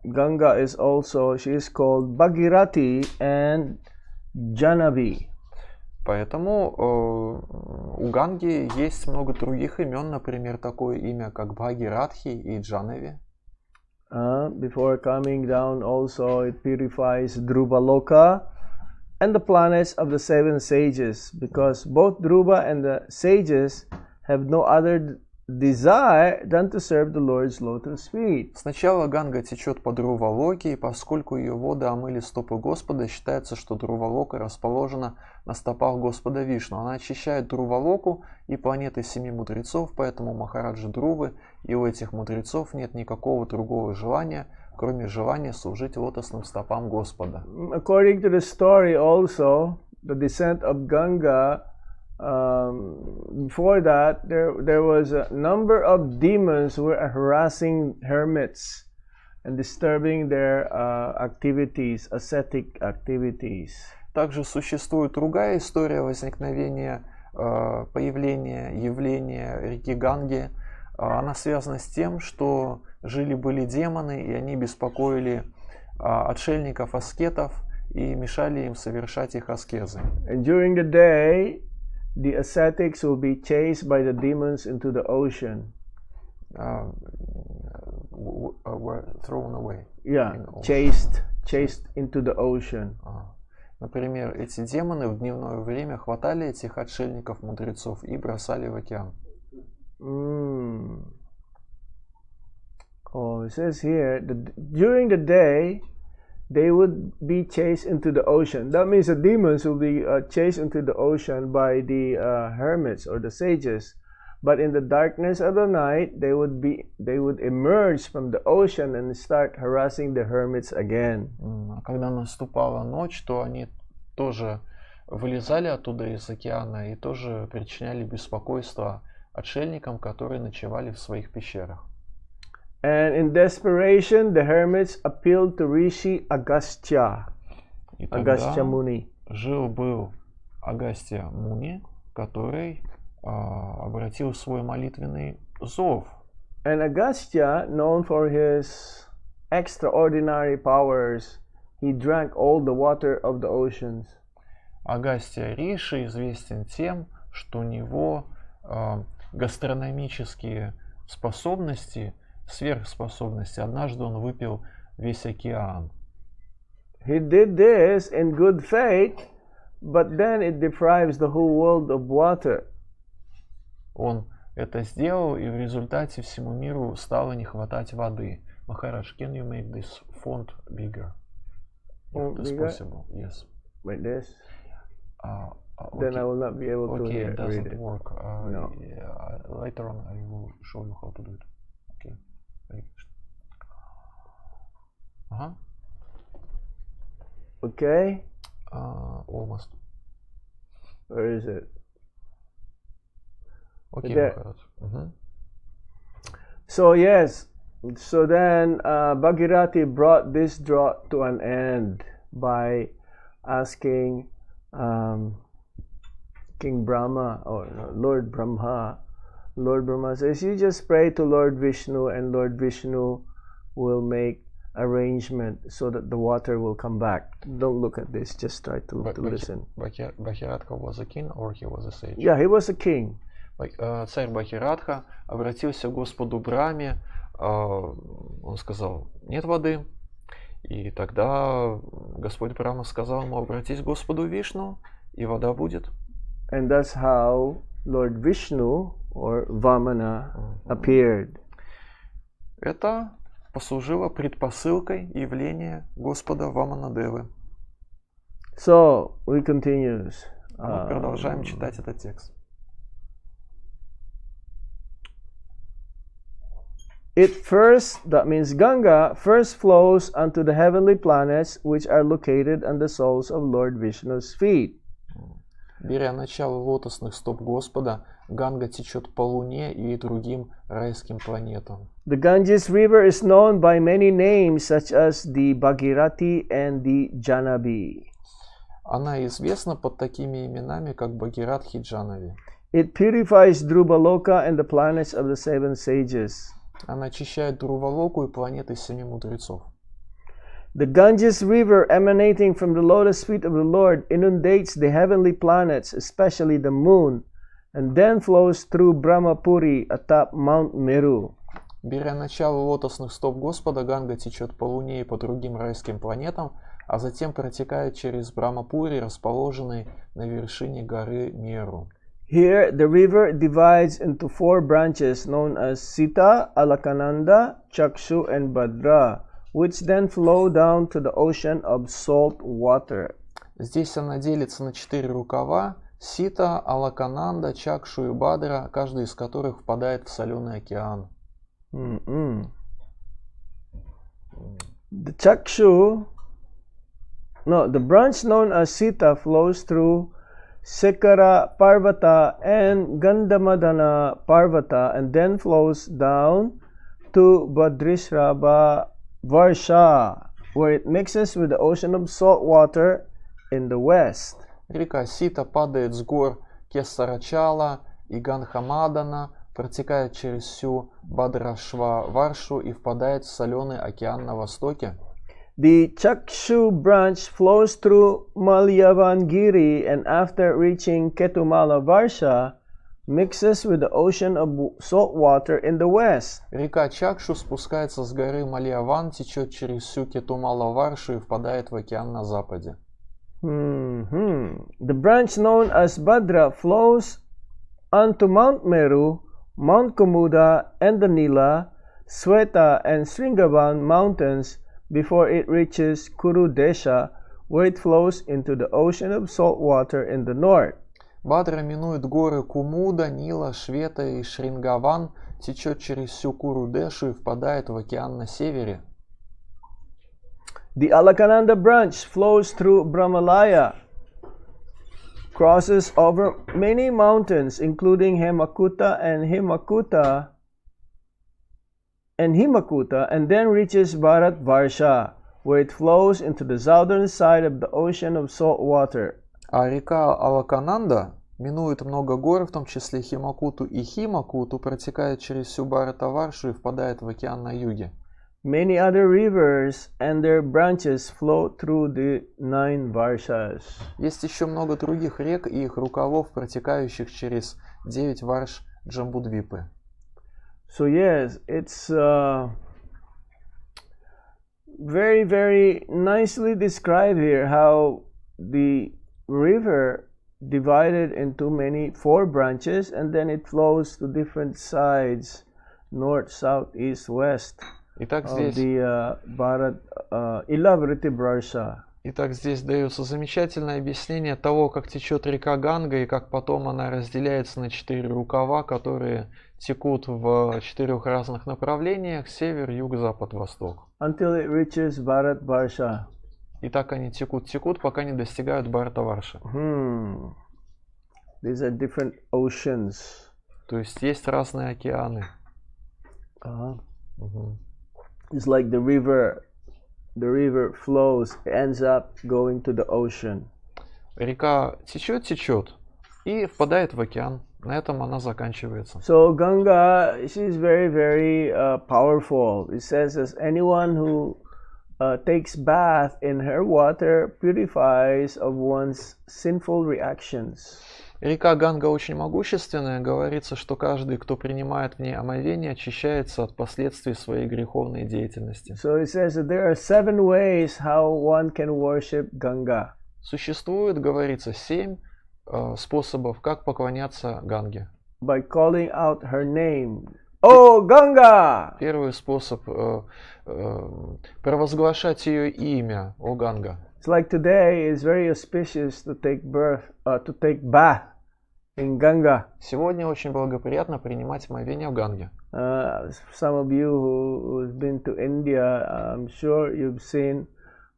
[SPEAKER 2] Ganga is also, she is called Bhagirathi and Janavi.
[SPEAKER 3] Поэтому у Ганги есть много других имен, например, такое имя, как Бхагиратхи и Джанави.
[SPEAKER 2] Before coming down also it purifies Dhruvaloka and the planets of the 7 sages, because both Dhruva and the sages have no other desire than to serve the Lord's lotus feet.
[SPEAKER 3] Сначала Ганга течет по Друвалоке, и поскольку ее воды омыли стопы Господа, считается, что Друвалока расположена на стопах Господа Вишну. Она очищает Друвалоку и планеты 7 мудрецов, поэтому Махараджа Друвы и у этих мудрецов нет никакого другого желания, кроме желания служить лотосным стопам Господа.
[SPEAKER 2] According to the story also, the descent of Ganga before that, there was a number of demons who were harassing hermits and disturbing their activities, ascetic activities.
[SPEAKER 3] Также существует другая история возникновения, появления, явления реки Ганги. Она связана с тем, что жили-были демоны, и они беспокоили отшельников, аскетов и мешали им совершать их аскезы.
[SPEAKER 2] And during the day, the ascetics will be chased by the demons into the ocean.
[SPEAKER 3] Were thrown away.
[SPEAKER 2] Yeah,
[SPEAKER 3] In ocean.
[SPEAKER 2] chased into the ocean.
[SPEAKER 3] Например, эти демоны в дневное время хватали этих отшельников-мудрецов и бросали в океан.
[SPEAKER 2] Oh, it says here that during the day they would be chased into the ocean. That means the demons will be chased into the ocean by the hermits or the sages. But in the darkness of the night, they would emerge from the ocean and start harassing the hermits again.
[SPEAKER 3] Когда наступала ночь, то они тоже вылезали оттуда из океана и тоже причиняли беспокойство отшельникам, которые ночевали в своих пещерах.
[SPEAKER 2] And in desperation, the hermits appealed to Rishi Agastya.
[SPEAKER 3] И тогда
[SPEAKER 2] Agastya Muni.
[SPEAKER 3] жил-был Агастья Муни, который обратил свой молитвенный зов.
[SPEAKER 2] And Agastya, known for his extraordinary powers, he drank all the water of the oceans.
[SPEAKER 3] Агастья Риши известен тем, что у него гастрономические способности, сверхспособности. Однажды он выпил весь океан.
[SPEAKER 2] He did this in good faith, but then it deprives the whole world of water.
[SPEAKER 3] Он это сделал, и в результате всему миру стало не хватать воды. Maharaj, can you make this font bigger? If it's possible, yes.
[SPEAKER 2] Like this?
[SPEAKER 3] Okay.
[SPEAKER 2] Then I will not be able to
[SPEAKER 3] Okay, it
[SPEAKER 2] read
[SPEAKER 3] doesn't
[SPEAKER 2] it.
[SPEAKER 3] work.
[SPEAKER 2] No.
[SPEAKER 3] Yeah, later on I will show you how to do it. Okay.
[SPEAKER 2] Okay?
[SPEAKER 3] Almost.
[SPEAKER 2] Where is it?
[SPEAKER 3] Okay,
[SPEAKER 2] There.
[SPEAKER 3] Maharaj.
[SPEAKER 2] So yes, so then Bhagirathi brought this drought to an end by asking King Brahma, or no, Lord Brahma. Lord Brahma says, you just pray to Lord Vishnu, and Lord Vishnu will make arrangement so that the water will come back. Don't look at this, just try to listen.
[SPEAKER 3] Бхагиратха was a king or he was a sage?
[SPEAKER 2] Yeah, he was a king.
[SPEAKER 3] Царь Бхагиратха обратился к Господу Брахме, он сказал, нет воды. И тогда Господь Брахма сказал ему, обратись к Господу Вишну, и вода будет.
[SPEAKER 2] And that's how Lord Vishnu, or Vamana, appeared.
[SPEAKER 3] Это послужило предпосылкой явления Господа Ваманадевы.
[SPEAKER 2] So, we continues.
[SPEAKER 3] Мы продолжаем читать этот текст.
[SPEAKER 2] It first, that means Ganga, first flows unto the heavenly planets which are located on the soles of Lord Vishnu's feet.
[SPEAKER 3] Беря начало лотосных стоп Господа, Ганга течет по Луне и другим райским планетам.
[SPEAKER 2] The Ganges River is known by many names such as the Bhagirathi and the Janabi.
[SPEAKER 3] Она известна под такими именами, как Бхагиратхи Джанави.
[SPEAKER 2] It purifies Dhruvaloka and the planets of the seven sages.
[SPEAKER 3] Она очищает Друвалоку и планеты семи мудрецов.
[SPEAKER 2] The Ganges River emanating from the lotus feet of the Lord inundates the heavenly planets, especially the moon, and then flows through Brahmapuri atop Mount Meru.
[SPEAKER 3] Беря начало лотосных стоп Господа, Ганга течет по Луне и по другим райским планетам, а затем протекает через Брахмапури, расположенный на вершине горы Меру.
[SPEAKER 2] Here, the river divides into four branches known as Sita, Alakananda, Chakshu, and Bhadra, which then flow down to the ocean of salt water.
[SPEAKER 3] Здесь она делится на 4 рукава: Сита, Алакананда, Чакшу и Бадра, каждый из которых впадает в соленый океан.
[SPEAKER 2] The Chakshu, no, the branch known as Sita flows through Sikara Parvata and Gandhamadana Parvata, and then flows down to Bhadrishrava Varsha, where it mixes with the ocean of salt water in the west.
[SPEAKER 3] Река Сита падает с гор Кесарачала и Ганхамадана, протекает через всю Бадрашва-Варшу и впадает в соленый океан на востоке.
[SPEAKER 2] The Chakshu branch flows through Malyavangiri and after reaching Ketumala Varsha, mixes with the ocean of salt water in the west.
[SPEAKER 3] Река Чакшу спускается с горы Мальяван, течет через всю Кетумала-Варшу и впадает в океан на западе.
[SPEAKER 2] The branch known as Bhadra flows onto Mount Meru, Mount Kumuda, and the Nila, Sweta, and Sringavan mountains before it reaches Kurudesha, where it flows into the ocean of salt water in the north.
[SPEAKER 3] Бадра минует горы Кумуда, Нила, Швета и Шрингаван, течет через всю Курудешу и впадает в океан на севере.
[SPEAKER 2] The Alakananda branch flows through Brahmalaya, crosses over many mountains including Hemakuta, and then reaches Bharat Varsha, where it flows into the southern side of the ocean of salt water.
[SPEAKER 3] А река Алакананда минует много гор, в том числе Химакуту и Химакуту, протекает через всю Бхаратаваршу и впадает в океан на юге.
[SPEAKER 2] Many other rivers and their branches flow through the 9 Varshas.
[SPEAKER 3] Есть еще много других рек и их рукавов, протекающих через 9 варш Джамбудвипы.
[SPEAKER 2] So yes, it's very, very nicely described here how the river divided into 4 branches, and then it flows to different sides, north, south, east, west.
[SPEAKER 3] Итак, здесь дается замечательное объяснение того, как течет река Ганга и как потом она разделяется на 4 рукава, которые текут в 4 разных направлениях: север, юг, запад, восток.
[SPEAKER 2] Until it reaches Bharat-Varsha.
[SPEAKER 3] И так они текут, пока не достигают Бхарата-Варши.
[SPEAKER 2] These are different oceans.
[SPEAKER 3] То есть разные океаны.
[SPEAKER 2] It's like the river flows, ends up going to the ocean.
[SPEAKER 3] Река течет и впадает в океан. На этом она заканчивается.
[SPEAKER 2] So Ganga, she's very, very powerful. It says as anyone who takes bath in her water purifies of one's sinful reactions.
[SPEAKER 3] Река Ганга очень могущественная. Говорится, что каждый, кто принимает в ней омовение, очищается от последствий своей греховной деятельности.
[SPEAKER 2] So it says that there are 7 ways how one can worship Ganga.
[SPEAKER 3] Существует, говорится, 7 способов, как поклоняться Ганге.
[SPEAKER 2] By calling out her name. Oh, Ganga!
[SPEAKER 3] Первый способ провозглашать ее имя, о Ганга.
[SPEAKER 2] It's like today is very auspicious to take bath in Ganga.
[SPEAKER 3] Сегодня очень благоприятно принимать омовение в Ганге.
[SPEAKER 2] Some of you who've been to India, I'm sure you've seen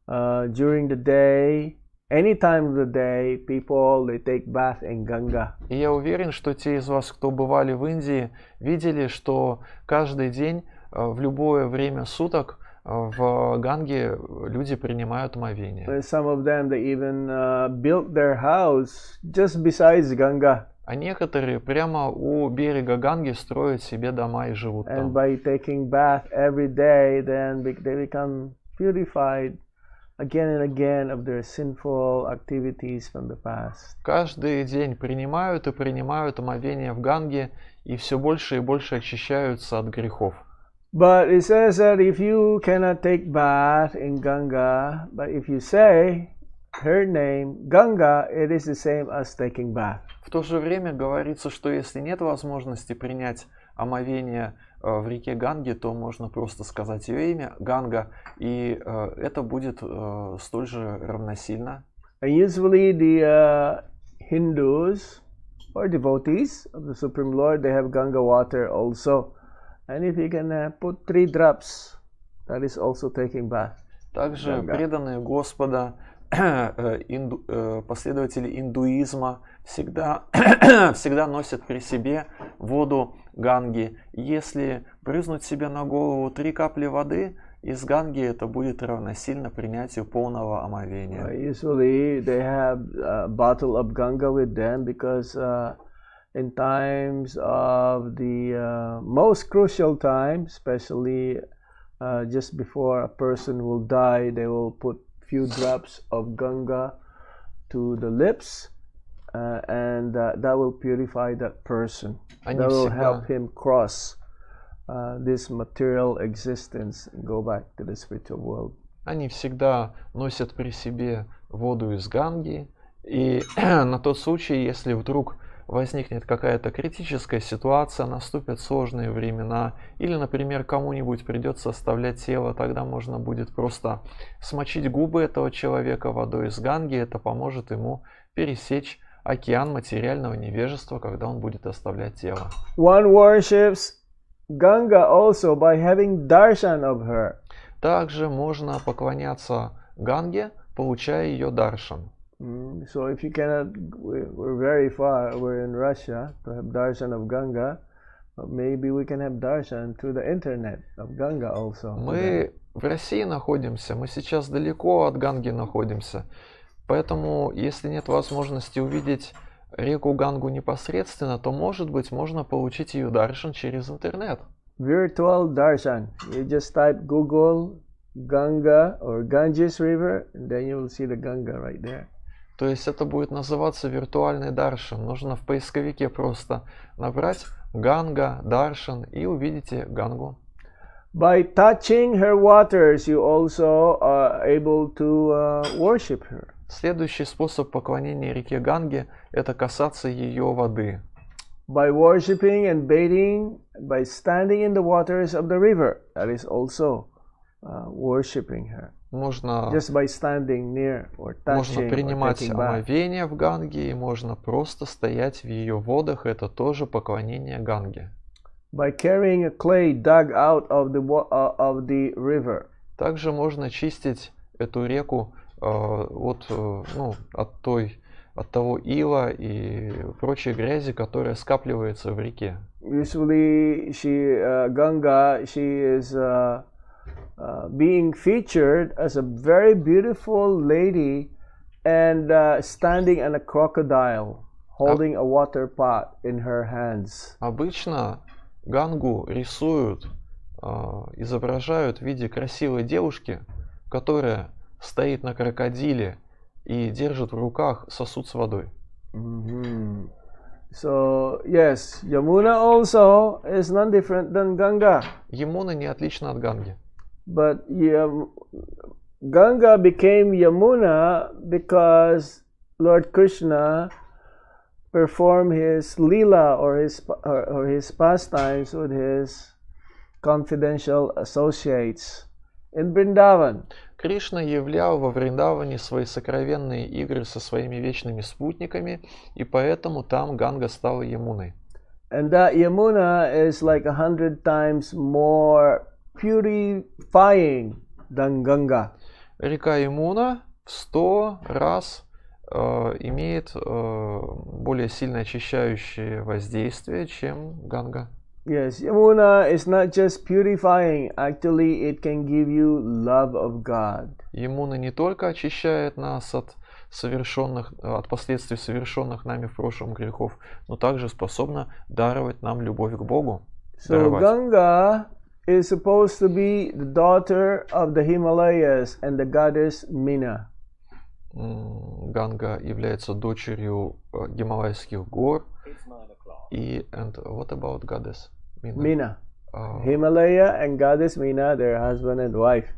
[SPEAKER 2] during the day, any time of the day, they take bath in Ganga.
[SPEAKER 3] И я уверен, что те из вас, кто бывали в Индии, видели, что каждый день, в любое время суток, в Ганге люди принимают омовение.
[SPEAKER 2] Some of them, they even built their house just besides Ganga.
[SPEAKER 3] А некоторые прямо у берега Ганги строят себе дома и живут там.
[SPEAKER 2] And by taking bath every day, then they become purified again and again of their sinful activities from the past.
[SPEAKER 3] Каждый день принимают омовение в Ганге и все больше и больше очищаются от грехов.
[SPEAKER 2] But it says that if you cannot take bath in Ganga, but if you say her name, Ganga, it is the same as taking bath.
[SPEAKER 3] В то же время говорится, что если нет возможности принять омовение в реке Ганге, то можно просто сказать ее имя, Ганга, и это будет столь же равносильно.
[SPEAKER 2] And usually the Hindus or devotees of the Supreme Lord, they have Ganga water also. And if you can put 3 drops, that is also taking bath.
[SPEAKER 3] Также преданные Господа последователи индуизма всегда, всегда носят при себе воду Ганги. Если брызнуть себе на голову 3 капли воды из Ганги, это будет равносильно принятию полного омовения.
[SPEAKER 2] Usually they have a bottle of Ganga with them because in times of the most crucial time, especially just before a person will die, they will put few drops of Ganga to the lips, and that will purify that person. That will help him cross this material existence and go back to the spiritual world.
[SPEAKER 3] Они всегда носят при себе воду из Ганги, и на тот случай, если вдруг возникнет какая-то критическая ситуация, наступят сложные времена, или, например, кому-нибудь придется оставлять тело, тогда можно будет просто смочить губы этого человека водой из Ганги, это поможет ему пересечь океан материального невежества, когда он будет оставлять тело.
[SPEAKER 2] One worships Ganga also by having darshan of her.
[SPEAKER 3] Также можно поклоняться Ганге, получая ее даршан.
[SPEAKER 2] So if you cannot, we're very far, we're in Russia, to have darshan of Ganga, but maybe we can have darshan through the internet of Ganga also.
[SPEAKER 3] Мы в России находимся, мы сейчас далеко от Ганги находимся, поэтому если нет возможности увидеть реку Гангу непосредственно, то, может быть, можно получить ее даршан через интернет.
[SPEAKER 2] Virtual darshan. You just type Google Ganga or Ganges River, and then you will see the Ganga right there.
[SPEAKER 3] То есть это будет называться виртуальный даршан. Нужно в поисковике просто набрать Ганга, даршан и увидите Гангу.
[SPEAKER 2] By touching her waters, you also are able to worship her.
[SPEAKER 3] Следующий способ поклонения реке Ганге – это касаться ее воды.
[SPEAKER 2] By worshipping and bathing, by standing in the waters of the river, that is also worshipping her.
[SPEAKER 3] Можно,
[SPEAKER 2] just by standing near or touching,
[SPEAKER 3] можно принимать
[SPEAKER 2] or taking bath.
[SPEAKER 3] омовение в Ганге, и можно просто стоять в ее водах, это тоже поклонение Ганге.
[SPEAKER 2] By carrying a clay dug out of the river.
[SPEAKER 3] Также можно чистить эту реку от того ила и прочей грязи, которая скапливается в реке.
[SPEAKER 2] Usually, Ganga, she is being featured as a very beautiful lady and standing on a crocodile, holding a water pot in her hands.
[SPEAKER 3] Обычно Гангу рисуют, изображают в виде красивой девушки, которая стоит на крокодиле и держит в руках сосуд с водой.
[SPEAKER 2] So yes, Yamuna also is none different than Ganga.
[SPEAKER 3] Ямуна не отлична от Ганги.
[SPEAKER 2] But Ganga became Yamuna because Lord Krishna performed his lila or his pastimes with his confidential associates in Vrindavan.
[SPEAKER 3] Кришна являл во Вриндаване свои сокровенные игры со своими вечными спутниками, и поэтому там Ганга стала Ямуной.
[SPEAKER 2] And that Yamuna is like 100 times more purifying than Ganga.
[SPEAKER 3] Река Ямуна в 100 раз имеет более сильно очищающее воздействие, чем Ганга.
[SPEAKER 2] Yes, Yamuna is not just purifying, actually it can give you love of God.
[SPEAKER 3] Ямуна не только очищает нас от последствий совершенных нами в прошлом грехов, но также способна даровать нам любовь к Богу.
[SPEAKER 2] So Ganga is supposed to be the daughter of the Himalayas and the goddess Mina.
[SPEAKER 3] Ганга является дочерью Гималайских гор. And what about goddess
[SPEAKER 2] Mina. Himalaya and goddess Mina, their husband and wife.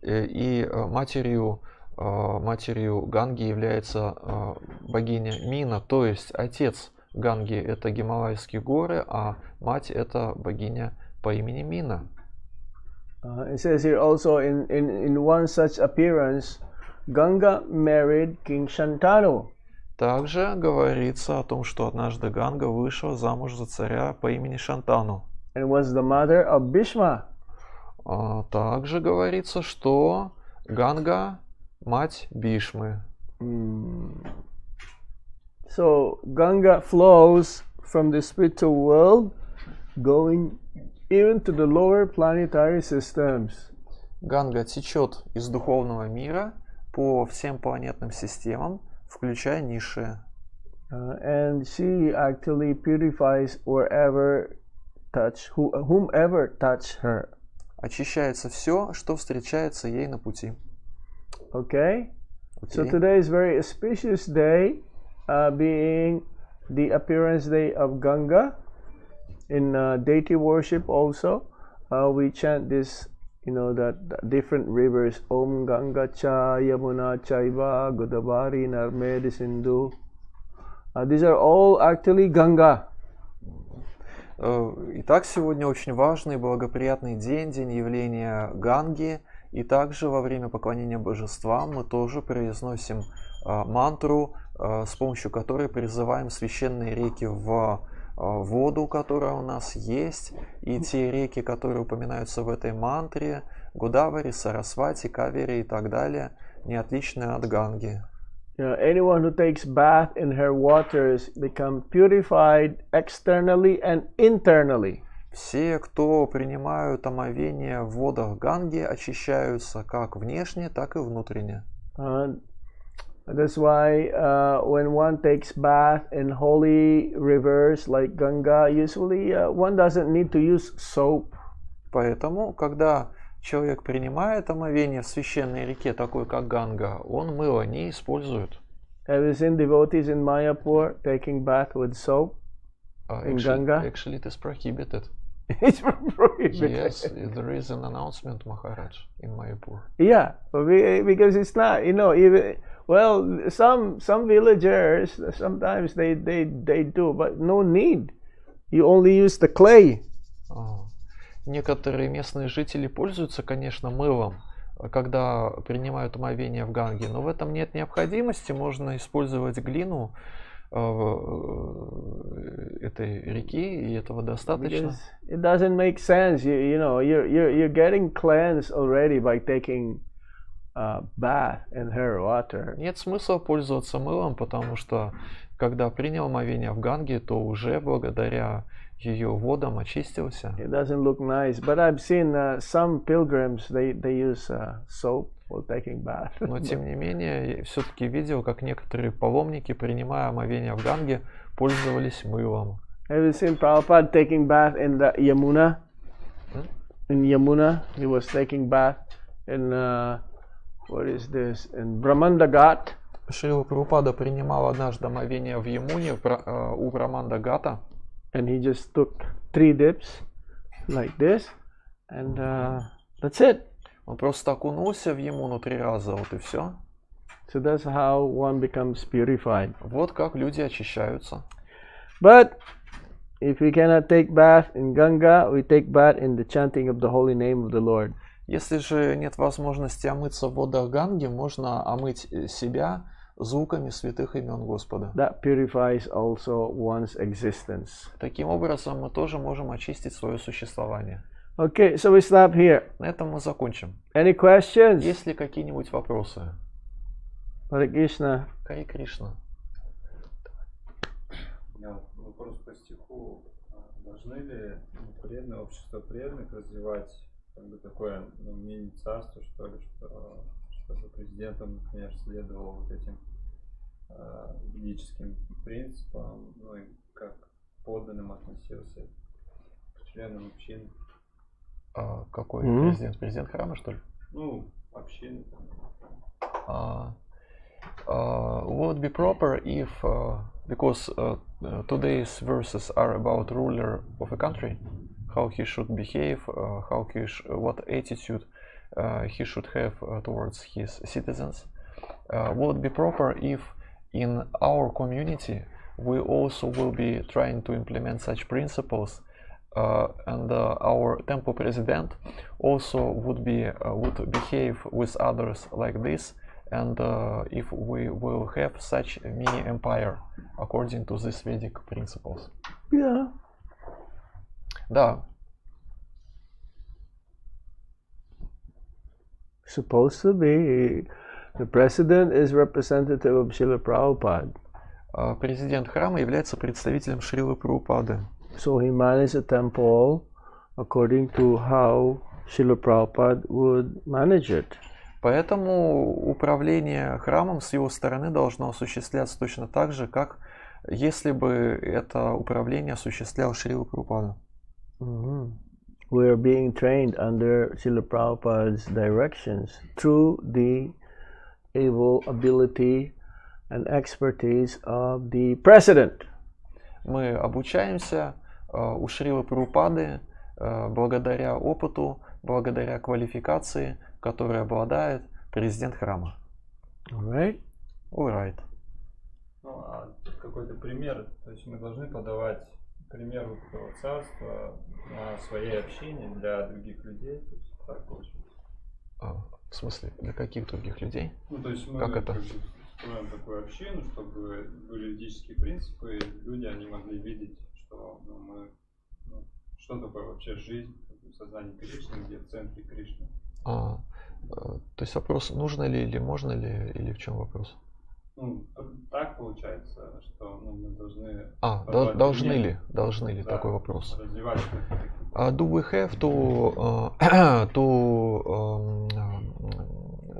[SPEAKER 3] И матерью Ганги является богиня Мина, то есть отец Ганги это Гималайские горы, а мать это богиня по имени Мина.
[SPEAKER 2] It says here also in one such appearance, Ganga married King Shantanu.
[SPEAKER 3] Также говорится о том, что однажды Ганга вышла замуж за царя по имени Шантану.
[SPEAKER 2] And was the mother of Bhishma.
[SPEAKER 3] Также говорится, что Ганга – мать Бишмы.
[SPEAKER 2] So Ganga flows from the spiritual world, going even to the lower planetary systems.
[SPEAKER 3] Ганга течет из духовного мира по всем планетным системам, включая низшие.
[SPEAKER 2] And she actually purifies whomever touch her.
[SPEAKER 3] Очищается все, что встречается ей на пути.
[SPEAKER 2] Okay? So today is very auspicious day, being the appearance day of Ganga. In deity worship also, we chant this, that different rivers, Om Ganga Cha, Yamuna Chaiva, Godavari, Narmeda, Sindhu. These are all actually Ganga.
[SPEAKER 3] Итак, сегодня очень важный, благоприятный день, день явления Ганги. И также во время поклонения божествам мы тоже произносим мантру, с помощью которой призываем священные реки в воду, которая у нас есть, и те реки, которые упоминаются в этой мантре, Гудавари, Сарасвати, Кавери и так далее, не отличны от Ганги.
[SPEAKER 2] Anyone who takes bath in her waters become purified externally and internally.
[SPEAKER 3] Все, кто принимают омовение в водах Ганги, очищаются как внешне, так и внутренне.
[SPEAKER 2] That's why when one takes bath in holy rivers like Ganga, usually one doesn't need to use soap.
[SPEAKER 3] Поэтому, когда человек принимает омовение в священной реке, такой как Ганга, он мыло не использует.
[SPEAKER 2] Have you seen devotees in Mayapur taking bath with soap in Ganga?
[SPEAKER 3] Actually, it is prohibited.
[SPEAKER 2] It's prohibited.
[SPEAKER 3] Yes, there is an announcement, Maharaj, in Mayapur.
[SPEAKER 2] Yeah, because it's not, even some villagers sometimes they do, but no need. You only use the clay.
[SPEAKER 3] Некоторые местные жители пользуются, конечно, мылом, когда принимают омовение в Ганге, но в этом нет необходимости. Можно использовать глину этой реки, и этого достаточно.
[SPEAKER 2] Because it doesn't make sense. You're getting cleansed already by taking bath in her water.
[SPEAKER 3] Нет смысла пользоваться мылом, потому что когда принял омовение в Ганге, то уже благодаря ее водам очистился.
[SPEAKER 2] It doesn't look nice, but I've seen some pilgrims they use soap for taking bath.
[SPEAKER 3] Но тем не менее, все-таки видел, как некоторые паломники, принимая омовение в Ганге, пользовались мылом.
[SPEAKER 2] Have you seen Prabhupada taking bath in the Yamuna? In Yamuna, he was taking bath in what is this? In Brahmanda Ghat.
[SPEAKER 3] Шрила Прабхупада принимал однажды омовение в Ямуне у Браманда Гата.
[SPEAKER 2] And he just took 3 dips like this, and that's it.
[SPEAKER 3] Он просто окунулся в Ямуну 3 раза, вот и все.
[SPEAKER 2] So that's how one becomes purified.
[SPEAKER 3] Вот как люди очищаются.
[SPEAKER 2] But if we cannot take bath in Ganga, we take bath in the chanting of the holy name of the Lord.
[SPEAKER 3] Если же нет возможности омыться в водах Ганги, можно омыть себя звуками святых имен Господа.
[SPEAKER 2] That purifies also one's existence.
[SPEAKER 3] Таким образом, мы тоже можем очистить свое существование.
[SPEAKER 2] Okay, so we stop here.
[SPEAKER 3] На этом мы закончим.
[SPEAKER 2] Any questions?
[SPEAKER 3] Есть ли какие-нибудь вопросы?
[SPEAKER 2] Hare Krishna.
[SPEAKER 3] Харе Кришна.
[SPEAKER 4] Вопрос по стиху. Должны ли преданные, общество преданных развивать такое мнение царства, что ли, чтобы президентом, например, следовал вот этим ведическим принципам, и как подданным относился к членам общины?
[SPEAKER 3] Какой президент? Президент храма, что ли?
[SPEAKER 4] Общины.
[SPEAKER 3] Would be proper if, because today's verses are about ruler of a country, how he should behave, what attitude he should have towards his citizens. Would be proper if in our community we also will be trying to implement such principles, and our temple president also would behave with others like this, and if we will have such a mini empire according to these Vedic principles.
[SPEAKER 2] Yeah.
[SPEAKER 3] Да.
[SPEAKER 2] supposed to be. The president is representative of Srila Prabhupada.
[SPEAKER 3] Президент храма является представителем Шрилы Прабхупады.
[SPEAKER 2] So he managed the temple according to how Srila Prabhupada would manage it.
[SPEAKER 3] Поэтому управление храмом с его стороны должно осуществляться точно так же, как если бы это управление осуществлял Шрила Прабхупада.
[SPEAKER 2] We are being trained under Srila Prabhupada's directions through the able ability and expertise of the president.
[SPEAKER 3] Мы обучаемся у Шрилы Прабхупады благодаря опыту, благодаря квалификации, которой обладает президент храма.
[SPEAKER 2] Alright?
[SPEAKER 3] Alright.
[SPEAKER 4] Ну, а какой-то пример, то есть мы должны подавать пример вот этого царства на своей общине для других людей, то есть так получается.
[SPEAKER 3] В смысле, для каких других людей?
[SPEAKER 4] Ну, то есть мы
[SPEAKER 3] как это?
[SPEAKER 4] строим такую общину, чтобы были юридические принципы, и люди они могли видеть, что что такое вообще жизнь в сознании Кришны, где в центре Кришны.
[SPEAKER 3] То есть вопрос, нужно ли или можно ли, или в чем вопрос?
[SPEAKER 4] Ну, так получается, что мы должны...
[SPEAKER 3] Должны ли,
[SPEAKER 4] да,
[SPEAKER 3] такой вопрос.
[SPEAKER 4] Развивать.
[SPEAKER 3] Do we have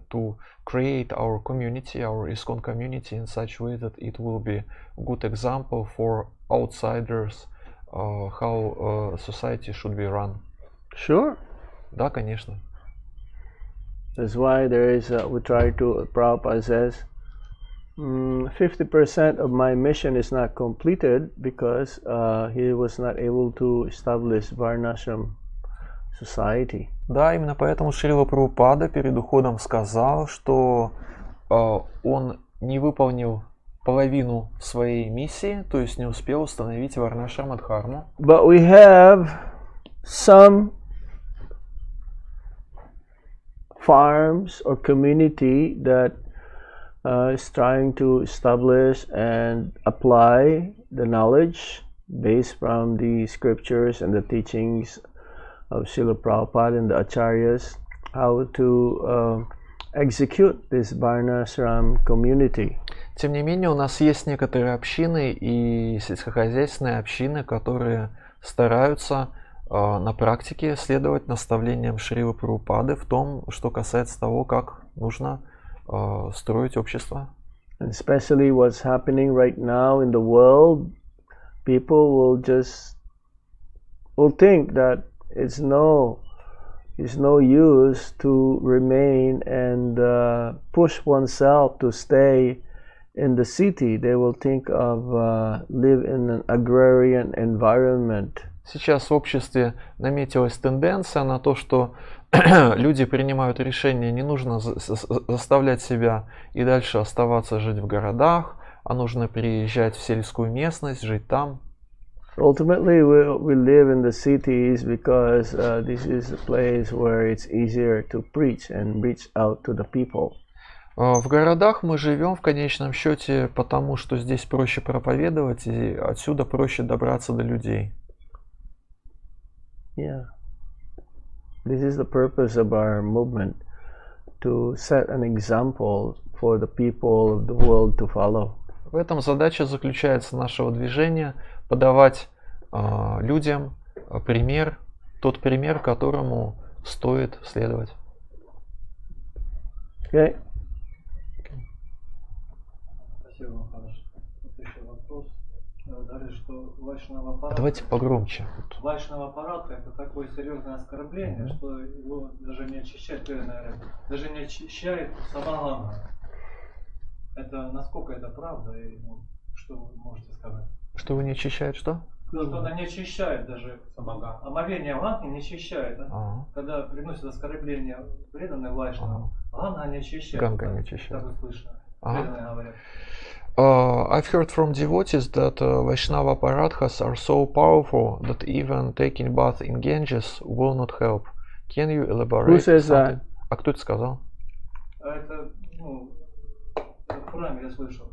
[SPEAKER 3] to create our community, our ISKCON community in such way that it will be a good example for outsiders how society should be run?
[SPEAKER 2] Sure.
[SPEAKER 3] Да, конечно.
[SPEAKER 2] That's why there is, we try to, Prabhupada says, 50% of my mission is not completed because he was not able to establish Varnashram society.
[SPEAKER 3] Да, именно поэтому Шрила Прабхупада перед уходом сказал, что он не выполнил половину своей миссии, то есть не успел установить Варнашрам-дхарму.
[SPEAKER 2] But we have some farms or community that is trying to establish and apply the knowledge based from the scriptures and the teachings of Srila Prabhupada and the Acharyas, how to execute this Varnashram community.
[SPEAKER 3] Тем не менее, у нас есть некоторые общины и сельскохозяйственные общины, которые стараются на практике следовать наставлениям Шрилы Прабхупады в том, что касается того, как нужно строить общество.
[SPEAKER 2] And especially what's happening right now in the world, people will think that it's no use to remain and push oneself to stay in the city. They will think of live in an agrarian environment.
[SPEAKER 3] Сейчас в обществе наметилась тенденция на то, что люди принимают решение, не нужно заставлять себя и дальше оставаться жить в городах, а нужно переезжать в сельскую местность, жить там.
[SPEAKER 2] Ultimately, we live in the cities because this is a place where it's easier to preach and reach out to the people.
[SPEAKER 3] В городах мы живем в конечном счете потому, что здесь проще проповедовать и отсюда проще добраться до людей.
[SPEAKER 2] Yeah. This is the purpose of our movement, to set an example for the people of the world to follow.
[SPEAKER 3] В этом задача заключается нашего движения — подавать людям пример, тот пример, которому стоит следовать.
[SPEAKER 2] Okay.
[SPEAKER 1] Спасибо, Махараш. Вот еще вопрос. Вы говорили, что вайшнава-аппарат...
[SPEAKER 3] Давайте погромче.
[SPEAKER 1] Вайшнава-аппарат — это такое серьезное оскорбление, что его даже не очищает, даже не очищает самогана. Это насколько это правда и что вы можете сказать?
[SPEAKER 3] Что вы не очищает что?
[SPEAKER 1] Что она не очищает даже самоган. Омовение ганги не очищает. Да? Когда приносят оскорбление преданные вайшнавам, ганга не очищает.
[SPEAKER 3] Ганга не очищает.
[SPEAKER 1] Так слышно. Преданные говорят.
[SPEAKER 3] I've heard from devotees that Vaishnava Paradhas are so powerful that even taking bath in Ganges will not help. Can you elaborate?
[SPEAKER 2] Who says that?
[SPEAKER 3] А кто это сказал?
[SPEAKER 1] Это, в храме я слышал.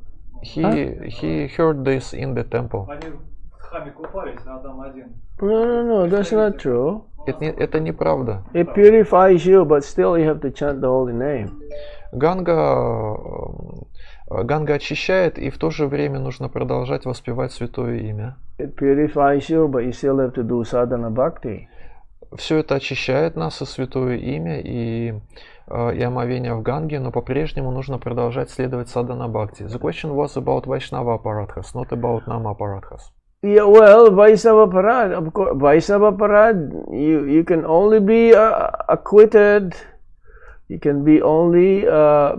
[SPEAKER 3] He heard this in the temple.
[SPEAKER 1] Они в храме купались, а там один.
[SPEAKER 2] No, that's not true.
[SPEAKER 3] Это неправда.
[SPEAKER 2] It purifies you, but still you have to chant the holy name.
[SPEAKER 3] Ганга очищает, и в то же время нужно продолжать воспевать святое имя.
[SPEAKER 2] It purifies you, but you still have to do sadhana bhakti.
[SPEAKER 3] Все это очищает нас, и святое имя, и омовение в Ганге, но по-прежнему нужно продолжать следовать садхана бхакти. The question was about Vaishnava Aparadhas, not about Nama Aparadhas.
[SPEAKER 2] Yeah, well, Vaishnava Parad, of course, Vaishnava Parad, you can only be acquitted, you can be only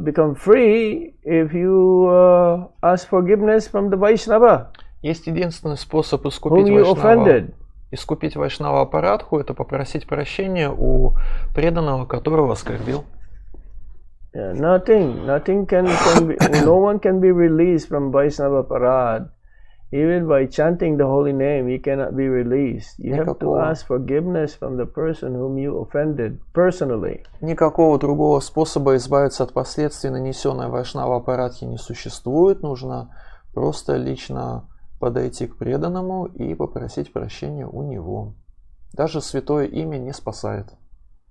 [SPEAKER 2] become free if you ask forgiveness from the Vaishnava.
[SPEAKER 3] Есть единственный способ искупить Вайшнава Апарадху, это попросить прощения у преданного, которого оскорбил.
[SPEAKER 2] Yeah, nothing can be, no one can be released from Vaishnava Parad. Even by chanting the holy name, you cannot be released. You have to ask forgiveness from the person whom you offended personally.
[SPEAKER 3] Никакого другого способа избавиться от последствий нанесенной Вайшнава Апарадхи не существует. Нужно просто лично подойти к преданному и попросить прощения у него. Даже святое имя не спасает,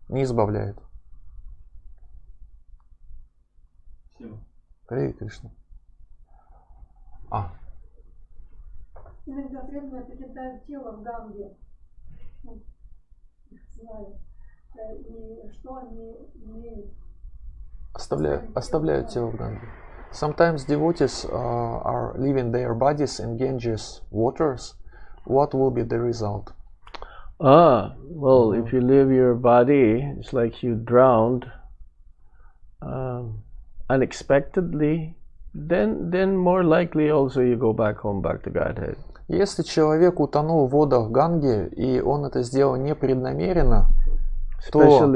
[SPEAKER 3] не избавляет. Харе Кришна.
[SPEAKER 5] Иногда преданные покидают тело в Ганге. Знаю. И что они имеют?
[SPEAKER 3] Оставляют тело в Ганге. Sometimes devotees are leaving their bodies in Ganges waters. What will be the result?
[SPEAKER 2] Well, if you leave your body, it's like you drowned unexpectedly, then more likely also you go back home, back to Godhead.
[SPEAKER 3] Если человек утонул в водах Ганги, и он это сделал непреднамеренно, то,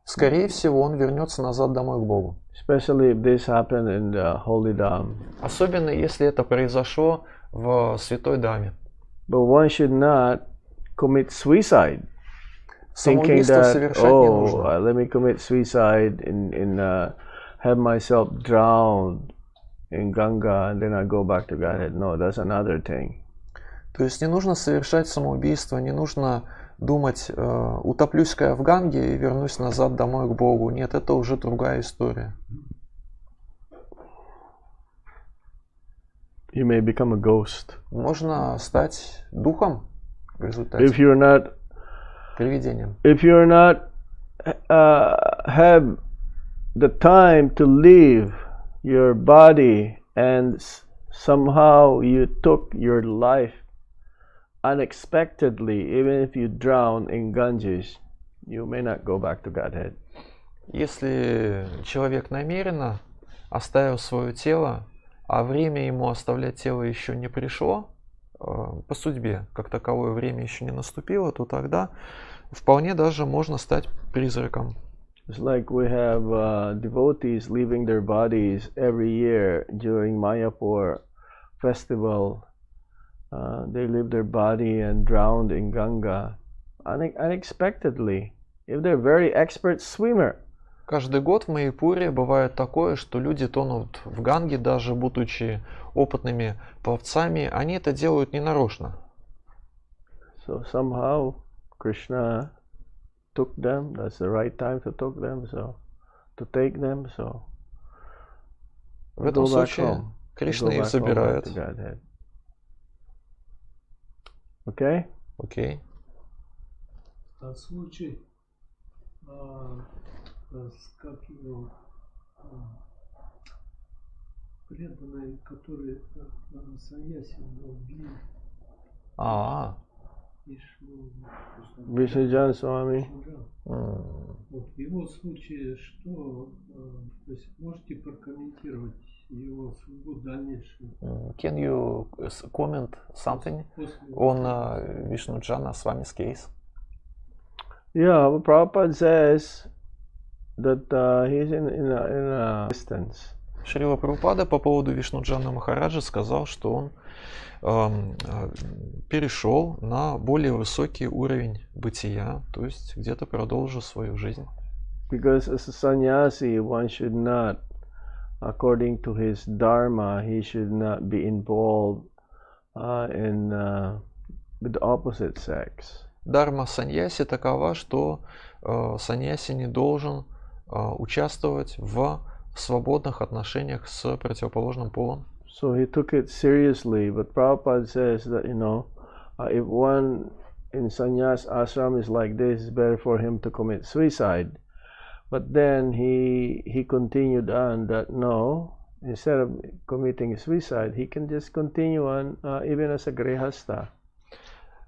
[SPEAKER 3] скорее всего, он вернется назад домой к Богу.
[SPEAKER 2] Especially if this happened in the Holy Dham.
[SPEAKER 3] Особенно, если это произошло в Святой Даме.
[SPEAKER 2] But one should not commit suicide. Thinking
[SPEAKER 3] Самоубийство совершать не нужно.
[SPEAKER 2] Let me commit suicide and have myself drowned in Ganga and then I go back to Godhead. No, that's another thing.
[SPEAKER 3] То есть не нужно совершать самоубийство, не нужно думать, утоплюсь-ка я в Ганге и вернусь назад домой к Богу. Нет, это уже другая история.
[SPEAKER 2] You may become a ghost.
[SPEAKER 3] Можно стать духом в результате.
[SPEAKER 2] If you're not
[SPEAKER 3] привидением.
[SPEAKER 2] If you're not have the time to leave your body and somehow you took your life unexpectedly, even if you drown in Ganges, you may not go back to Godhead.
[SPEAKER 3] Если человек намеренно оставил свое тело, а время ему оставлять тело еще не пришло, по судьбе, как таковое время еще не наступило, то тогда вполне даже можно стать призраком.
[SPEAKER 2] It's like we have devotees leaving their bodies every year during Mayapur festival. They leave their body and drowned in Ganga unexpectedly. If they're very expert swimmer.
[SPEAKER 3] Каждый год в Майяпуре бывает такое, что люди тонут в Ганге, даже будучи опытными пловцами, они это делают ненарочно.
[SPEAKER 2] So somehow Krishna took them. That's the right time to take them. So
[SPEAKER 3] в этом случае Кришна их забирает.
[SPEAKER 2] Okay?
[SPEAKER 3] Okay.
[SPEAKER 1] Случай, как его преданные, которые саньяси убили.
[SPEAKER 2] Вишну Swami.
[SPEAKER 1] Вот в его случае что, то есть можете прокомментировать его судьбу дальнейшую?
[SPEAKER 3] Can you comment something on Vishnujana Swami's case?
[SPEAKER 2] Yeah, Prabhupada says that he's in a distance.
[SPEAKER 3] Шрила Прабхупада по поводу Вишнуджана Махараджа сказал, что он перешел на более высокий уровень бытия, то есть где-то продолжил свою жизнь.
[SPEAKER 2] Because as a sannyasi, one should not, according to his dharma, he should not be involved with the opposite sex.
[SPEAKER 3] Дарма саньяси такова, что саньяси не должен участвовать в свободных отношениях с противоположным полом.
[SPEAKER 2] So he took it seriously, but Prabhupada says that, if one in sannyas ashram is like this, it's better for him to commit suicide. But then he continued on that no, instead of committing suicide, he can just continue on even as a grihasta.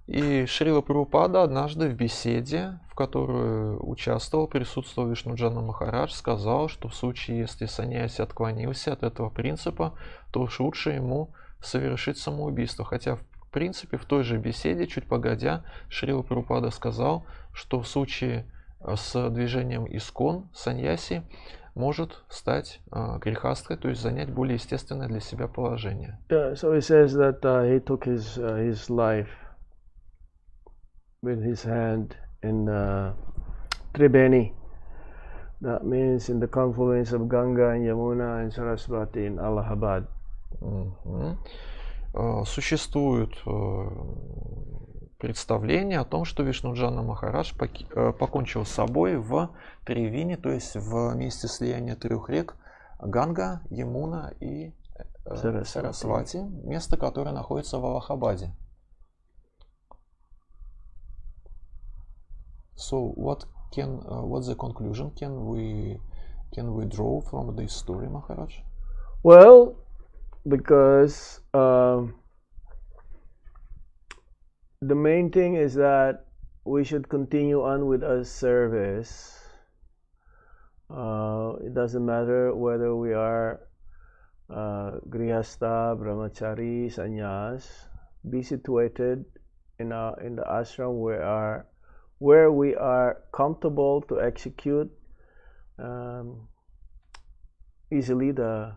[SPEAKER 3] И Шрила Прабхупада однажды в беседе, в которой присутствовал Вишнуджана Махарадж, сказал, что в случае, если саньяси отклонился от этого принципа, то уж лучше ему совершить самоубийство. Хотя, в принципе, в той же беседе, чуть погодя, Шрила Прабхупада сказал, что в случае с движением искон саньяси может стать грехасткой, то есть занять более естественное для себя положение.
[SPEAKER 2] So he says that he took his life with his hand in Tribeni. That means in the confluence of Ganga and Yamuna and Saraswati in Allahabad.
[SPEAKER 3] Существует представление о том, что Вишнуджана Махарадж покончил с собой в Тривини, то есть в месте слияния трех рек Ганга, Ямуна и Сарасвати, место, которое находится в Аллахабаде. So what's the conclusion can we draw from this story, Maharaj?
[SPEAKER 2] Well, because the main thing is that we should continue on with our service. It doesn't matter whether we are grihastha, brahmachari, sannyas. Be situated in the ashram where we are comfortable to execute easily the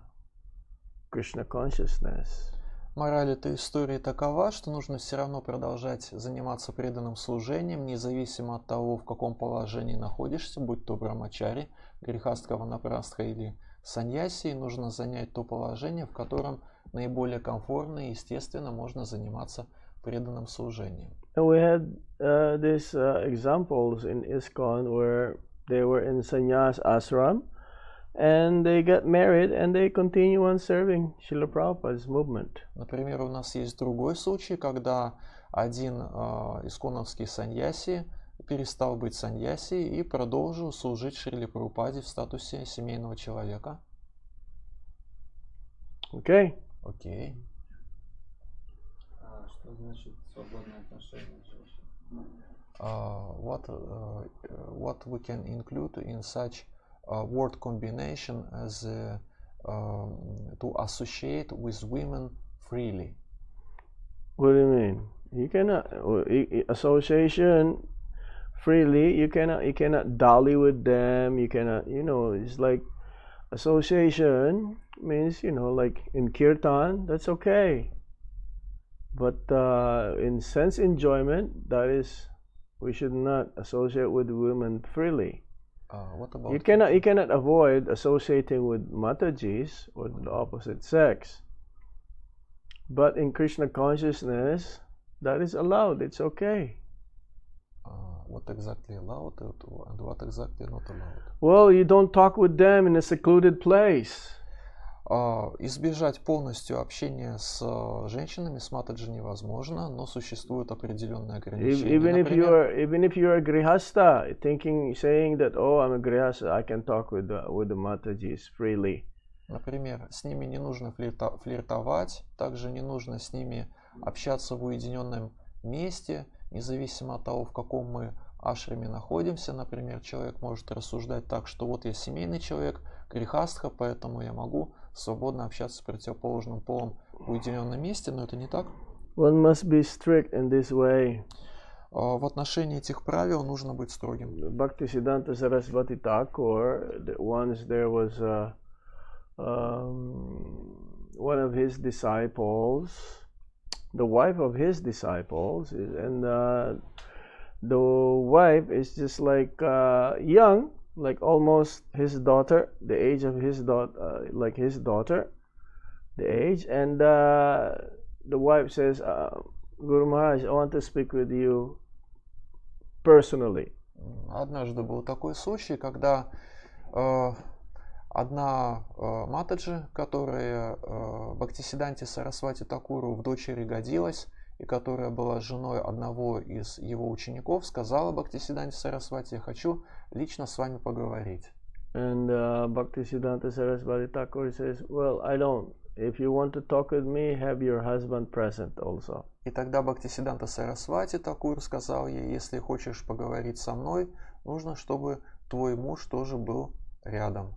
[SPEAKER 2] Krishna consciousness.
[SPEAKER 3] Мораль этой истории такова, что нужно все равно продолжать заниматься преданным служением, независимо от того, в каком положении находишься, будь то брамачари, грехастха, ванапрастха или саньяси, нужно занять то положение, в котором наиболее комфортно и естественно можно заниматься преданным служением.
[SPEAKER 2] And we had these examples in ISKCON where they were in sannyas ashram and they got married and they continue on serving Srila Prabhupada's movement.
[SPEAKER 3] Например, у нас есть другой случай, когда один исконовский саньяси перестал быть саньяси и продолжил служить Шриле Прабхупаде в статусе семейного человека.
[SPEAKER 2] Okay.
[SPEAKER 3] Окей.
[SPEAKER 4] Что значит свободное отношение с женщиной?
[SPEAKER 3] What we can include in such word combination as to associate with women freely?
[SPEAKER 2] What do you mean? You cannot association freely. You cannot dally with them. You cannot. It's like association means like in kirtan. That's okay. But in sense enjoyment, that is, we should not associate with women freely.
[SPEAKER 3] What about
[SPEAKER 2] You cannot avoid associating with Matajis or the opposite sex. But in Krishna consciousness, that is allowed. It's okay.
[SPEAKER 3] What exactly allowed and what exactly not allowed?
[SPEAKER 2] Well, you don't talk with them in a secluded place.
[SPEAKER 3] Избежать полностью общения с женщинами с матаджи невозможно, но существуют определенные ограничения.
[SPEAKER 2] Even if you are grihastha, saying that I'm a grihastha, I can talk with the Matajis freely.
[SPEAKER 3] Например, с ними не нужно флиртовать, также не нужно с ними общаться в уединенном месте, независимо от того, в каком мы ашраме находимся. Например, человек может рассуждать так, что вот я семейный человек, грехастха, поэтому я могу свободно общаться с противоположным полом в уединенном месте, но это не так.
[SPEAKER 2] One must be strict in this way.
[SPEAKER 3] В отношении этих правил нужно быть строгим.
[SPEAKER 2] Bhaktisiddhanta Saraswati Thakur, once there was one of his disciples, the wife of his disciples, and the wife is just like young, like almost his daughter, the age of his daughter, like his daughter, the age, and the wife says, Guru Maharaj, I want to speak with you personally.
[SPEAKER 3] Однажды был такой случай, когда одна Матаджи, которая Бхактисиданте Сарасвати Такуру в дочери годилась, и которая была женой одного из его учеников, сказала Бхактисиданте Сарасвати: «Я хочу лично с вами поговорить».
[SPEAKER 2] And Bhaktisiddhanta Saraswati Thakur says, well, I don't. If you want to talk with me, have your husband present also.
[SPEAKER 3] И тогда Бхактисиданта Сарасвати Такур сказал ей: если хочешь поговорить со мной, нужно, чтобы твой муж тоже был рядом.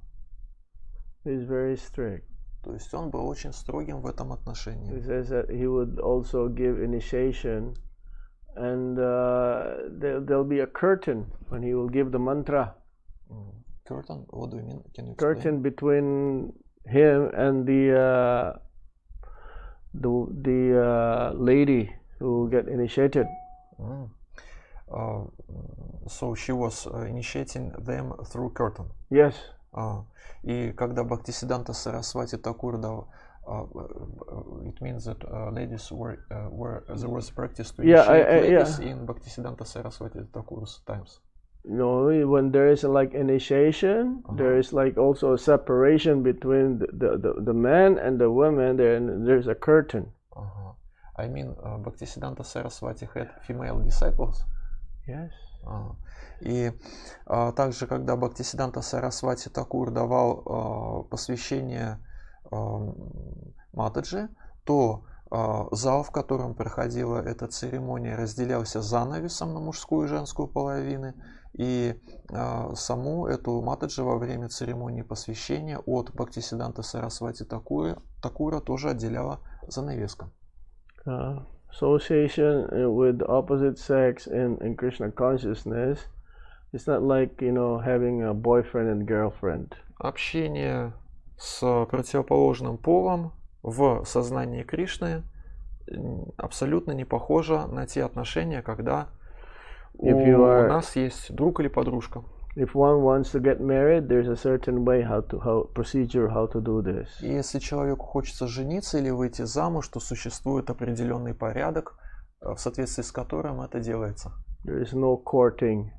[SPEAKER 2] He's very strict.
[SPEAKER 3] То есть он был очень строгим в этом отношении.
[SPEAKER 2] He says that he would also give initiation, and there'll be a curtain when he will give the mantra.
[SPEAKER 3] Curtain? What do you mean? Can you explain?
[SPEAKER 2] Curtain between him and the lady who will get initiated.
[SPEAKER 3] So she was initiating them through curtain.
[SPEAKER 2] Yes.
[SPEAKER 3] И когда Бхактисиданта Сарасвати Такур дал, it means that ladies were there was practice to initiate ladies in Bhaktisiddhanta Saraswati Thakur's times.
[SPEAKER 2] No, when there is like initiation, there is like also a separation between the man and the woman. There's a curtain.
[SPEAKER 3] I mean, Bhaktisiddhanta Saraswati had female disciples.
[SPEAKER 2] Yes.
[SPEAKER 3] И также, когда Бхактисиданта Сарасвати Такур давал посвящение Матаджи, то зал, в котором проходила эта церемония, разделялся занавесом на мужскую и женскую половины, и саму эту Матаджи во время церемонии посвящения от Бхактисиданта Сарасвати Такура тоже отделяла занавеска.
[SPEAKER 2] Association with the opposite sex in Krishna consciousness, it's not like, having a boyfriend and girlfriend.
[SPEAKER 3] Общение с противоположным полом в сознании Кришны абсолютно не похоже на те отношения, когда у нас есть друг или подружка.
[SPEAKER 2] If one wants to get married, there's a certain way how to do this.
[SPEAKER 3] И если человеку хочется жениться или выйти замуж, то существует определенный порядок, в соответствии с которым это делается.
[SPEAKER 2] There is no courting.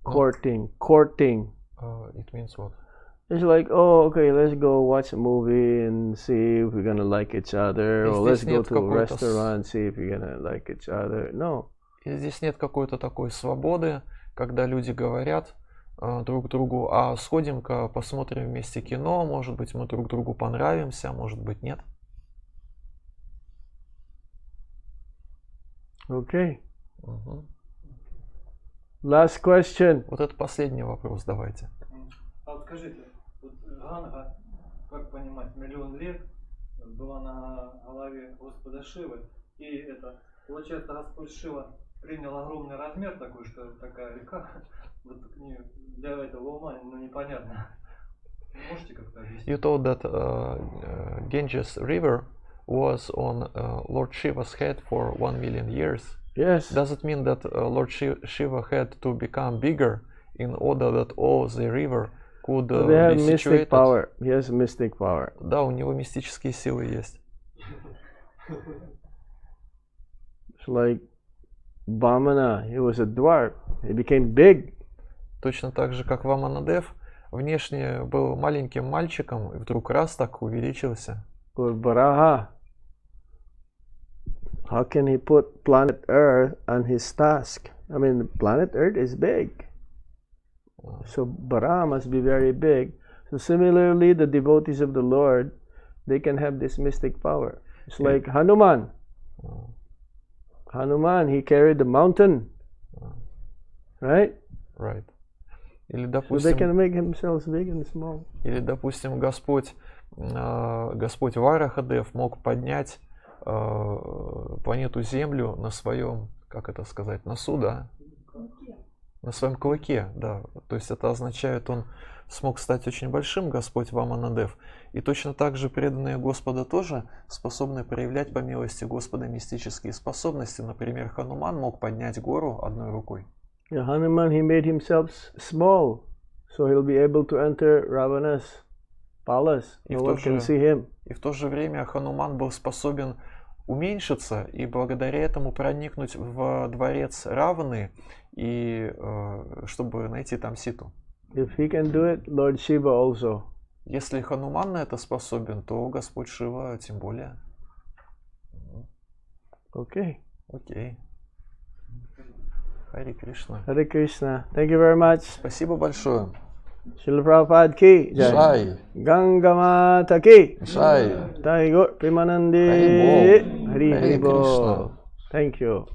[SPEAKER 2] Courting.
[SPEAKER 3] It means what?
[SPEAKER 2] It's like, oh, okay, let's go watch a movie and see if we're gonna like each other, or let's go to a restaurant and see if we're gonna like each other. No.
[SPEAKER 3] И здесь нет какой-то такой свободы, когда люди говорят друг другу: а сходим-ка посмотрим вместе кино, может быть, мы друг другу понравимся, может быть, нет.
[SPEAKER 2] Okay. Last question.
[SPEAKER 3] Вот это последний вопрос, давайте.
[SPEAKER 1] А вот скажите, вот Ганга, как понимать, 1 000 000 лет была на голове Господа Шивы, и это, получается, Господь Шива принял огромный размер такой, что такая река, вот для этого ума непонятно. Можете как-то объяснить?
[SPEAKER 3] You told that Ganges River was on Lord Shiva's head for 1 million years.
[SPEAKER 2] Yes.
[SPEAKER 3] Does it mean that Lord Shiva had to become bigger in order that all the river could
[SPEAKER 2] they have
[SPEAKER 3] be
[SPEAKER 2] mystic
[SPEAKER 3] situated?
[SPEAKER 2] power. He has mystic power.
[SPEAKER 3] Да, у него мистические силы есть.
[SPEAKER 2] It's like Vamana, he was a dwarf. He became big.
[SPEAKER 3] Точно так же, как Ваманадев, внешне был маленьким мальчиком и вдруг раз так увеличился.
[SPEAKER 2] Or Varaha. How can he put planet Earth on his task? I mean, planet Earth is big. So Varaha must be very big. So similarly, the devotees of the Lord, they can have this mystic power. It's like Hanuman. Hanuman, he carried the mountain. Right?
[SPEAKER 3] Right. Или,
[SPEAKER 2] So they can make themselves big and small.
[SPEAKER 3] Или, допустим, Господь Варахадев мог поднять планету Землю на своем, как это сказать, носу, да? На своем клыке, да. То есть это означает, он смог стать очень большим, Господь Ваманадев. И точно так же преданные Господа тоже способны проявлять по милости Господа мистические способности. Например, Хануман мог поднять гору одной рукой.
[SPEAKER 2] Yeah, Hanuman, he made himself small, so he'll be able to enter Ravana's palace. No one can see him.
[SPEAKER 3] И в то же время Хануман был способен уменьшиться и благодаря этому проникнуть в дворец Раваны и чтобы найти там Ситу.
[SPEAKER 2] If he can do it, Lord Shiva also.
[SPEAKER 3] Если Хануман на это способен, то Господь Шива тем более.
[SPEAKER 2] Okay.
[SPEAKER 3] Окей. Хари Кришна.
[SPEAKER 2] Hare Krishna. Thank you very much.
[SPEAKER 3] Спасибо большое.
[SPEAKER 2] Srila Prabhupada ki jai.
[SPEAKER 3] Jai.
[SPEAKER 2] Ganga Mata ki.
[SPEAKER 3] Jai.
[SPEAKER 2] Jai Gaur Premanande.
[SPEAKER 3] Hari Bol.
[SPEAKER 2] Hari
[SPEAKER 3] Hare
[SPEAKER 2] Bol.
[SPEAKER 3] Krishna.
[SPEAKER 2] Thank you.